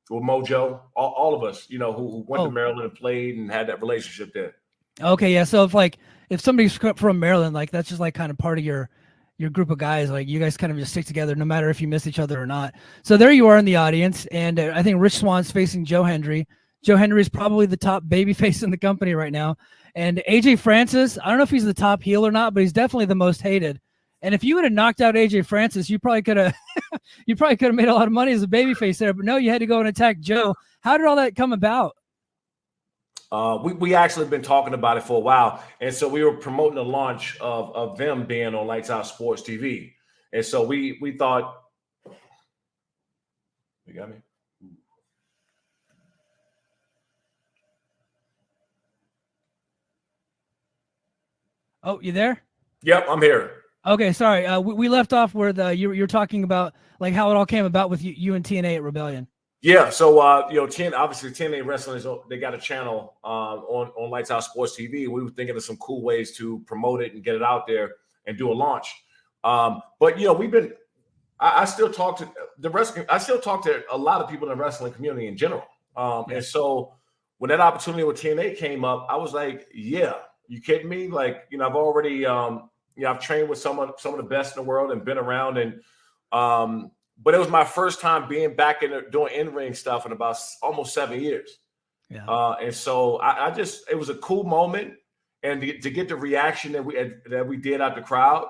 with Mojo, all of us, who went to Maryland and played and had that relationship there. Okay, yeah. So if somebody's from Maryland, that's just kind of part of your group of guys, you guys kind of just stick together no matter if you miss each other or not. So there you are in the audience, and I think Rich Swann's facing Joe Hendry. Joe Hendry is probably the top babyface in the company right now. And AJ Francis, I don't know if he's the top heel or not, but he's definitely the most hated. And if you would have knocked out AJ Francis, you probably could have made a lot of money as a babyface there. But no, you had to go and attack Joe. How did all that come about? We actually been talking about it for a while. And so we were promoting the launch of them being on Lights Out Sports TV. And so we thought, you got me? Oh, you there? Yep, I'm here. Okay, sorry. We left off where you're talking about how it all came about with you and TNA at Rebellion. Yeah, so obviously TNA Wrestling they got a channel on Lights Out Sports TV. We were thinking of some cool ways to promote it and get it out there and do a launch. But I still talk to the wrestling. I still talk to a lot of people in the wrestling community in general. And so when that opportunity with TNA came up, I was like, yeah, you kidding me? I've already I've trained with some of the best in the world and been around, and but it was my first time being back doing in-ring stuff in about almost 7 years. Yeah. And so I just, it was a cool moment, and to get the reaction that we did out the crowd,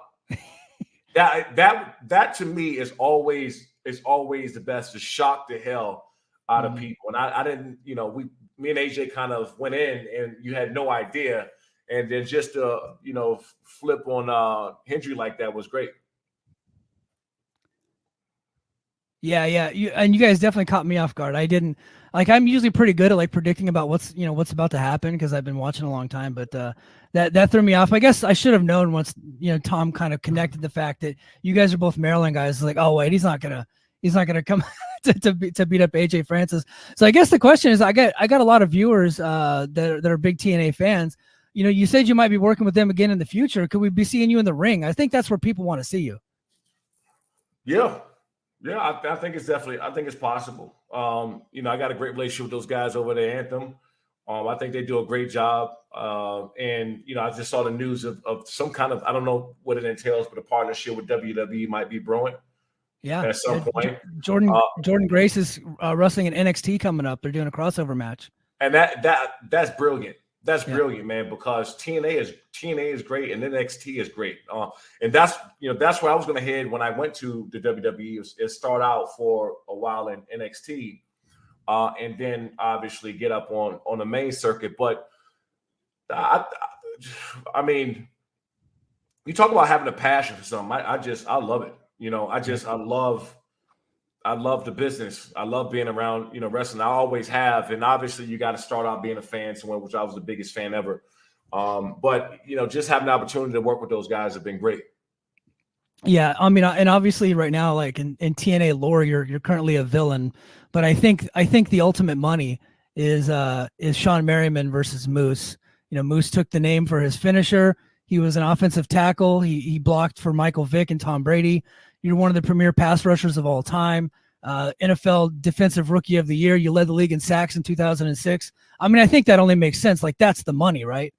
that to me is always the best, to shock the hell out of people. And I didn't, me and AJ kind of went in, and you had no idea, and then just flip on Hendry like that was great. Yeah, you guys definitely caught me off guard. I didn't I'm usually pretty good at like predicting about what's about to happen because I've been watching a long time, but that threw me off. I guess I should have known once Tom kind of connected the fact that you guys are both Maryland guys. Like, oh wait, he's not gonna come to beat up AJ Francis. So I guess the question is, I got a lot of viewers that are big TNA fans. You said you might be working with them again in the future. Could we be seeing you in the ring? I think that's where people want to see you. Yeah. Yeah, I think it's definitely, I think it's possible. I got a great relationship with those guys over there at Anthem. I think they do a great job. And I just saw the news of some kind of, I don't know what it entails, but a partnership with WWE might be brewing. Yeah. At some point. Jordan Grace is wrestling in NXT coming up. They're doing a crossover match. And that's brilliant. That's brilliant, man, because TNA is great and NXT is great. And that's where I was going to head when I went to the WWE, is start out for a while in NXT, and then obviously get up on the main circuit. But I mean, you talk about having a passion for something. I love it. I love the business. I love being around, wrestling. I always have. And obviously you got to start out being a fan somewhere, which I was the biggest fan ever. But just having the opportunity to work with those guys have been great. Yeah. I mean, and obviously right now, like in TNA lore, you're currently a villain, but I think the ultimate money is Shawne Merriman versus Moose. Moose took the name for his finisher. He was an offensive tackle. He blocked for Michael Vick and Tom Brady. You're one of the premier pass rushers of all time. NFL Defensive Rookie of the Year. You led the league in sacks in 2006. I mean, I think that only makes sense. Like, that's the money, right?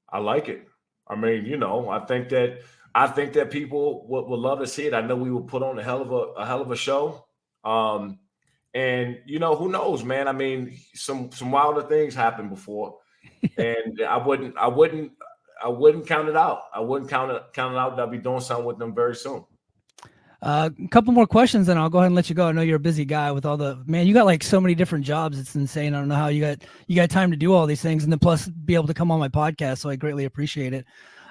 I like it. I mean, I think that people would love to see it. I know we will put on a hell of a show. And who knows, man? I mean, some wilder things happened before, and I wouldn't count it out. I wouldn't count it out that I'll be doing something with them very soon. A couple more questions, and I'll go ahead and let you go. I know you're a busy guy with all you got like so many different jobs. It's insane. I don't know how you got time to do all these things, and then plus be able to come on my podcast. So I greatly appreciate it.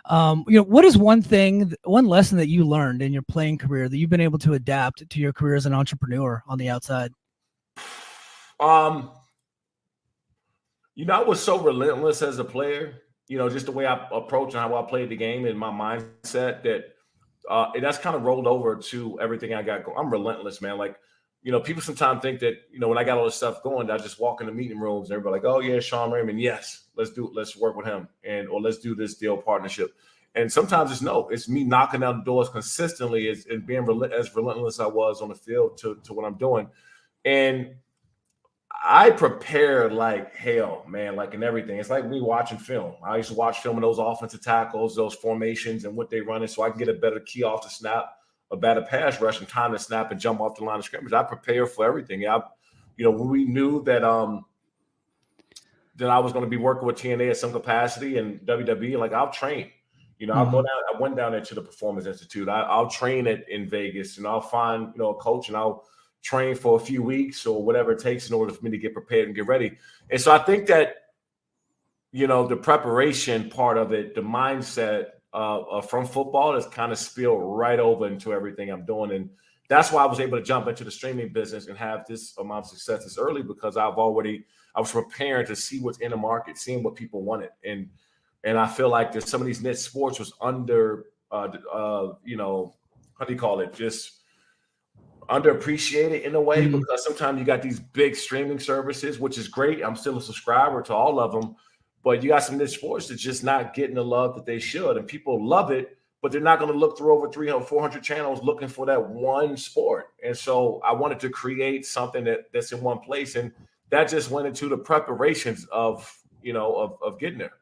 What is one lesson that you learned in your playing career that you've been able to adapt to your career as an entrepreneur on the outside? I was so relentless as a player, just the way I approach and how I played the game and my mindset that that's kind of rolled over to everything I got going. I'm relentless, man. Like, people sometimes think that, when I got all this stuff going, I just walk in the meeting rooms and everybody like, oh yeah, Shawne Merriman. Yes, let's work with him, or let's do this deal partnership. And sometimes it's me knocking down the doors consistently and being as relentless I was on the field to what I'm doing. And I prepare like hell, man, like in everything. It's like me watching film. I used to watch film of those offensive tackles, those formations and what they run in, so I can get a better key off the snap, a better pass rush, and time to snap and jump off the line of scrimmage. I prepare for everything. When we knew that I was going to be working with TNA at some capacity and WWE, like I'll train. I'll go down. I went down there to the Performance Institute. I'll train it in Vegas, and I'll find a coach, and I'll train for a few weeks or whatever it takes in order for me to get prepared and get ready. And so I think that, the preparation part of it, the mindset from football is kind of spilled right over into everything I'm doing. And that's why I was able to jump into the streaming business and have this amount of success this early, because I was preparing to see what's in the market, seeing what people wanted. And I feel like that some of these niche sports was under, how do you call it? Just underappreciated in a way, because sometimes you got these big streaming services, which is great. I'm still a subscriber to all of them, but you got some niche sports that's just not getting the love that they should. And people love it, but they're not going to look through over 300, 400 channels looking for that one sport. And so I wanted to create something that's in one place. And that just went into the preparations of getting there.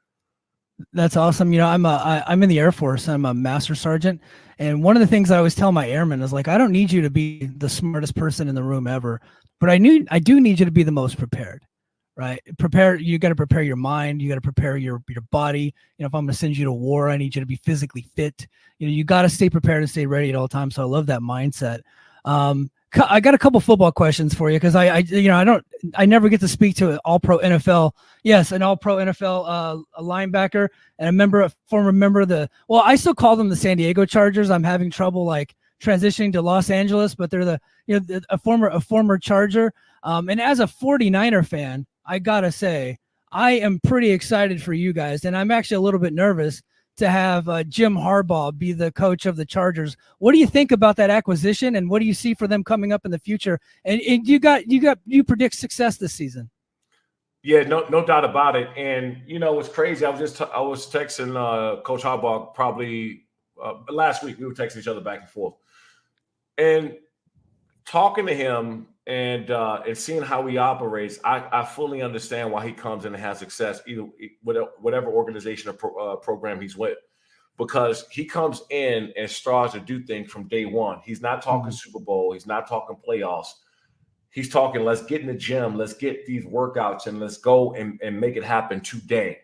That's awesome. I'm in the Air Force. I'm a master sergeant. And one of the things I always tell my airmen is like, I don't need you to be the smartest person in the room ever, but I do need you to be the most prepared. right? You got to prepare your mind. You got to prepare your body. You know, if I'm going to send you to war, I need you to be physically fit. You know, you got to stay prepared and stay ready at all times. So I love that mindset. I got a couple football questions for you because I never get to speak to an all-pro NFL. Yes, an all-pro NFL a linebacker and a former member of I still call them the San Diego Chargers. I'm having trouble like transitioning to Los Angeles, but they're a former Charger. And as a 49er fan, I gotta say I am pretty excited for you guys, and I'm actually a little bit nervous to have Jim Harbaugh be the coach of the Chargers. What do you think about that acquisition, and what do you see for them coming up in the future? And you predict success this season? Yeah, no doubt about it. And you know, it's crazy. I was texting Coach Harbaugh probably last week. We were texting each other back and forth, and talking to him and seeing how he operates. I fully understand why he comes in and has success, either whatever organization or program he's with, because he comes in and strives to do things from day one. He's not talking Super Bowl. He's not talking playoffs. He's talking, let's get in the gym, let's get these workouts, and let's go and make it happen today.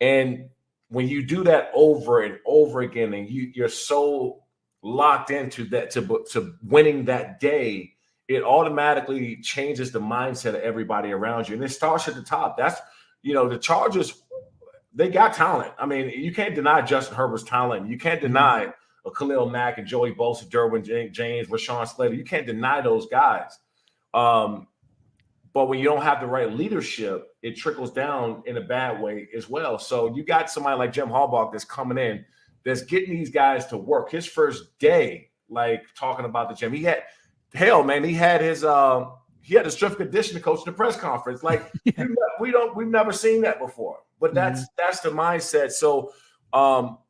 And when you do that over and over again, and you're so locked into that to winning that day, it automatically changes the mindset of everybody around you. And it starts at the top. That's, you know, the Chargers, they got talent. I mean, you can't deny Justin Herbert's talent. You can't deny a Khalil Mack and Joey Bosa, Derwin James, Rashawn Slater. You can't deny those guys. But when you don't have the right leadership, it trickles down in a bad way as well. So you got somebody like Jim Harbaugh that's coming in, that's getting these guys to work. His first day, like talking about the gym, he had his strength conditioning coach at the press conference. Like we've never seen that before. But that's the mindset. So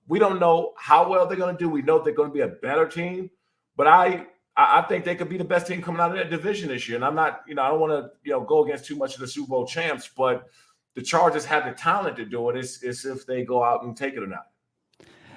we don't know how well they're going to do. We know they're going to be a better team, but I think they could be the best team coming out of that division this year. And I'm not, I don't want to, go against too much of the Super Bowl champs, but the Chargers have the talent to do it. It's if they go out and take it or not.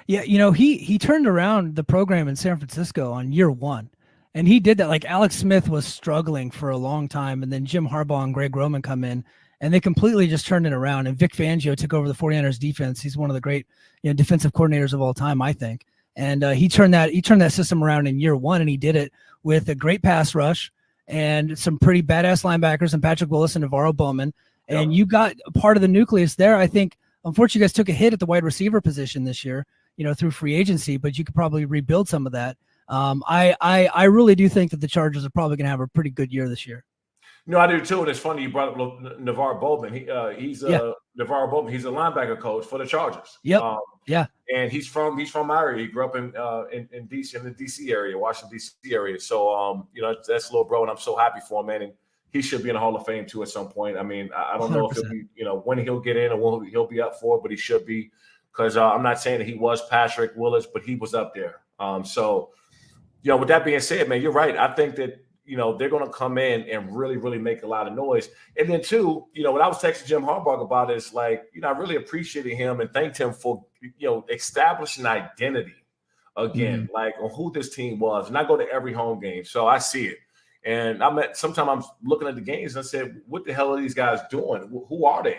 Yeah, he turned around the program in San Francisco on year one. And he did that. Like Alex Smith was struggling for a long time. And then Jim Harbaugh and Greg Roman come in and they completely just turned it around. And Vic Fangio took over the 49ers defense. He's one of the great defensive coordinators of all time, I think. And he turned that system around in year one, and he did it with a great pass rush and some pretty badass linebackers and Patrick Willis and Navarro Bowman. And you got part of the nucleus there. I think, unfortunately, you guys took a hit at the wide receiver position this year, through free agency, but you could probably rebuild some of that. I really do think that the Chargers are probably going to have a pretty good year this year. No, I do too. And it's funny you brought up Navarro Bowman. Navarro Bowman. He's a linebacker coach for the Chargers. Yep. And he's from my area. He grew up in DC, in the DC area, Washington DC area. So that's little bro, and I'm so happy for him, man. And he should be in the Hall of Fame too at some point. I mean, I don't know 100%. If he'll be, when he'll get in or when he'll be up for it, but he should be, because I'm not saying that he was Patrick Willis, but he was up there. So with that being said, man, you're right. I think that they're going to come in and really, really make a lot of noise. And then too, when I was texting Jim Harbaugh about it, it's like, I really appreciated him and thanked him for, establishing identity again, like on who this team was. And I go to every home game, so I see it. And sometimes I'm looking at the games and I said, what the hell are these guys doing? Who are they?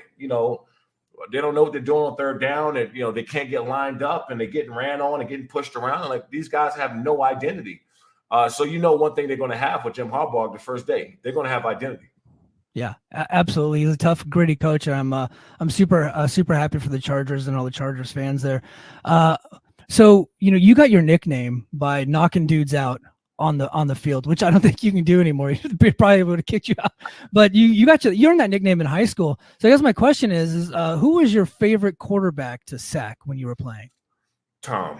They don't know what they're doing on third down, and they can't get lined up, and they're getting ran on and getting pushed around. Like, these guys have no identity. So one thing they're going to have with Jim Harbaugh the first day, they're going to have identity. Yeah, absolutely. He's a tough, gritty coach, and I'm super happy for the Chargers and all the Chargers fans there. So you got your nickname by knocking dudes out on the field, which I don't think you can do anymore. He probably would have kicked you out. But you earned that nickname in high school. So I guess my question is who was your favorite quarterback to sack when you were playing? Tom.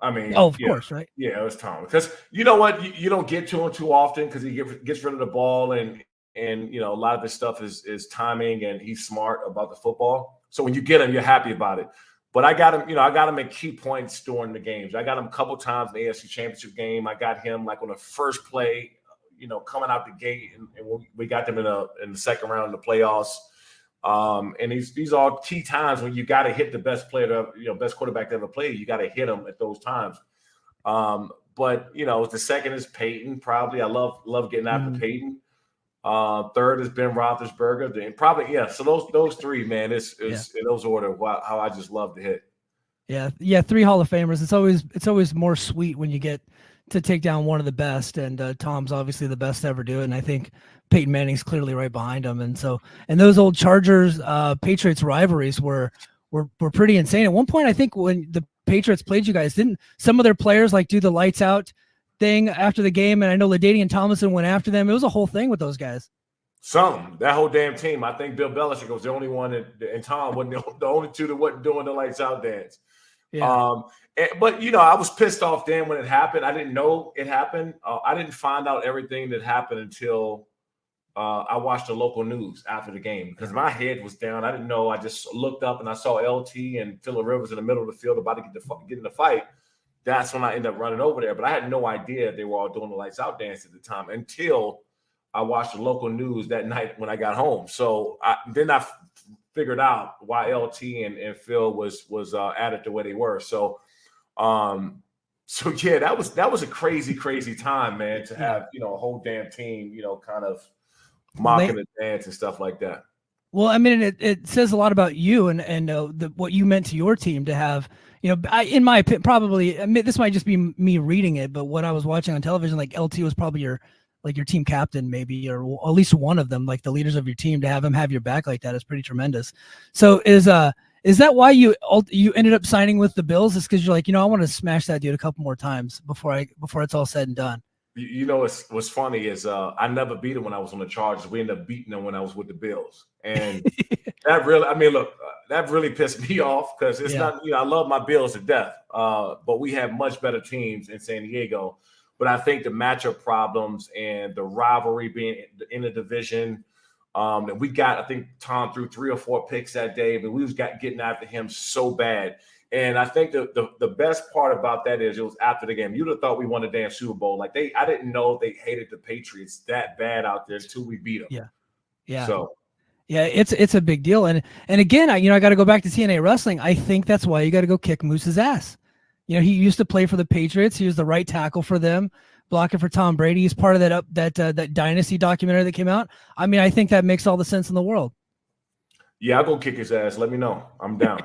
I mean, of course, right? Yeah, it was Tom. Because you know what? You don't get to him too often because he gets rid of the ball, and a lot of this stuff is timing, and he's smart about the football. So when you get him, you're happy about it. But I got him, I got him at key points during the games. I got him a couple times in the AFC Championship game. I got him like on the first play, coming out the gate, and we got them in the second round of the playoffs. And these are key times when you got to hit the best player, best quarterback to ever play. You got to hit him at those times. But the second is Peyton. Probably, I love getting after Peyton. Third is Ben Roethlisberger. Then probably, yeah. So those three, man, it's in those order. How I just love to hit. Yeah, 3 Hall of Famers. It's always more sweet when you get to take down one of the best, and Tom's obviously the best to ever do it, and I think Peyton Manning's clearly right behind him. And those old Chargers Patriots rivalries were pretty insane. At one point, I think when the Patriots played you guys, didn't some of their players like do the lights out thing after the game? And I know LaDainian Tomlinson went after them. It was a whole thing with those guys. That whole damn team. I think Bill Belichick was the only one and Tom wasn't the only two that wasn't doing the lights out dance. Yeah. But I was pissed off then when it happened. I didn't know it happened. I didn't find out everything that happened until I watched the local news after the game because my head was down. I didn't know. I just looked up and I saw LT and Phillip Rivers in the middle of the field about to get in the fight. That's when I ended up running over there. But I had no idea they were all doing the lights out dance at the time until I watched the local news that night when I got home. So then I figured out why LT and Phil was added the way they were. So yeah, that was a crazy time, man, to have a whole damn team, kind of mocking the dance and stuff like that. Well, I mean, it says a lot about you and what you meant to your team to have. In my opinion, probably this might just be me reading it, but what I was watching on television, like LT was probably your team captain, maybe, or at least one of them, like the leaders of your team. To have him have your back like that is pretty tremendous. So is that why you ended up signing with the Bills? Is because you're like, I want to smash that dude a couple more times before it's all said and done. What's funny is I never beat him when I was on the Chargers. We ended up beating them when I was with the Bills, and that really pissed me off because it's not. I love my Bills to death, but we have much better teams in San Diego. But I think the matchup problems and the rivalry being in the division, and I think Tom threw 3 or 4 picks that day, but we was getting after him so bad. And I think the best part about that is it was after the game. You'd have thought we won the damn Super Bowl. I didn't know they hated the Patriots that bad out there until we beat them. Yeah. So. Yeah, it's a big deal. And again, I got to go back to TNA Wrestling. I think that's why you got to go kick Moose's ass. He used to play for the Patriots. He was the right tackle for them, blocking for Tom Brady. He's part of that Dynasty documentary that came out. I mean, I think that makes all the sense in the world. Yeah, I'll go kick his ass. Let me know. I'm down.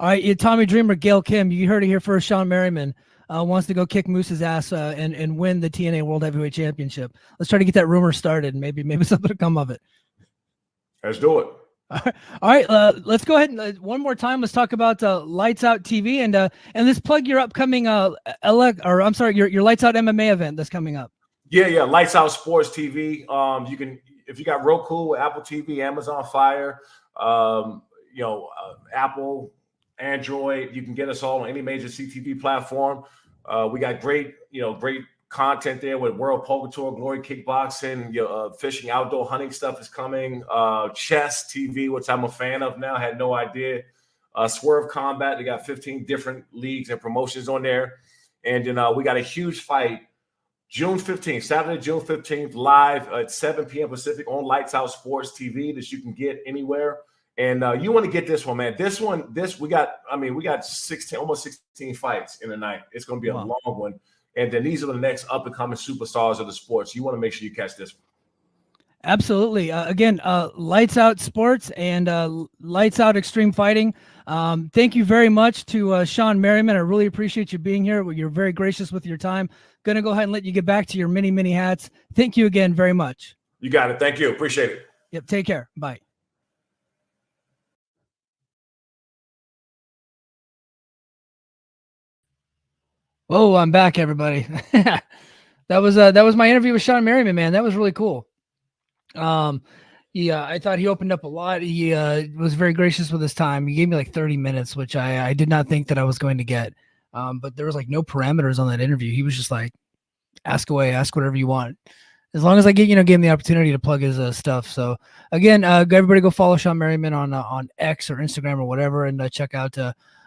All right, Tommy Dreamer, Gail Kim, you heard it here first. Shawne Merriman wants to go kick Moose's ass and win the TNA World Heavyweight Championship. Let's try to get that rumor started. Maybe something will come of it. Let's do it. All right, let's go ahead and one more time. Let's talk about Lights Out TV and let's plug your upcoming your Lights Out MMA event that's coming up. Yeah, Lights Out Sports TV. You can, if you got Roku, Apple TV, Amazon Fire, Apple, Android, you can get us all on any major CTV platform. We got great content there with World Poker Tour, Glory Kickboxing, fishing, outdoor hunting stuff is coming. Chess TV, which I'm a fan of now, had no idea. Swerve Combat, they got 15 different leagues and promotions on there. And then we got a huge fight June 15th, Saturday, June 15th, live at 7 p.m. Pacific on Lights Out Sports TV that you can get anywhere. And you want to get this one, man. We got almost 16 fights in a night. It's going to be a long one. And then these are the next up-and-coming superstars of the sports. You want to make sure you catch this one. Absolutely. Again, Lights Out Sports and Lights Out Extreme Fighting. Thank you very much to Shawne Merriman. I really appreciate you being here. You're very gracious with your time. Going to go ahead and let you get back to your many, many hats. Thank you again very much. You got it. Thank you. Appreciate it. Yep. Take care. Bye. Oh, I'm back, everybody. That was my interview with Shawne Merriman, man. That was really cool. I thought he opened up a lot. He was very gracious with his time. He gave me like 30 minutes, which I did not think that I was going to get. But there was like no parameters on that interview. He was just like, ask away, ask whatever you want. As long as I gave him the opportunity to plug his stuff. So again, everybody go follow Shawne Merriman on X or Instagram or whatever, and check out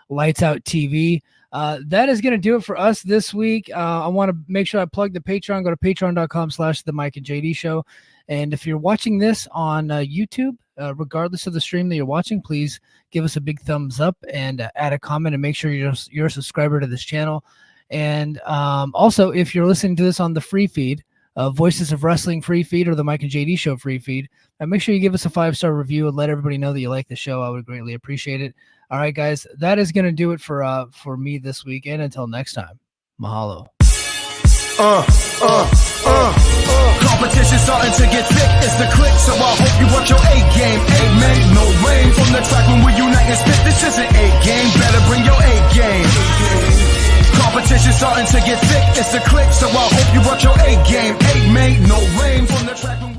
Lights Out TV. That is going to do it for us this week. I want to make sure I plug the Patreon. Go to patreon.com/The Mike and JD Show. And if you're watching this on YouTube, regardless of the stream that you're watching, please give us a big thumbs up and add a comment and make sure you're a subscriber to this channel. And also, if you're listening to this on the free feed, Voices of Wrestling free feed or the Mike and JD Show free feed. And make sure you give us a 5-star review and let everybody know that you like the show. I would greatly appreciate it. All right, guys, that is going to do it for me this week. And until next time, mahalo. Competition starting to get thick, it's the click, so I hope you work your A game. Amen, no rain from the track when we unite and spit. This is an A game, better bring your A game. Competition starting to get thick, it's the click, so I hope you work your A game. Amen, no rain from the track when we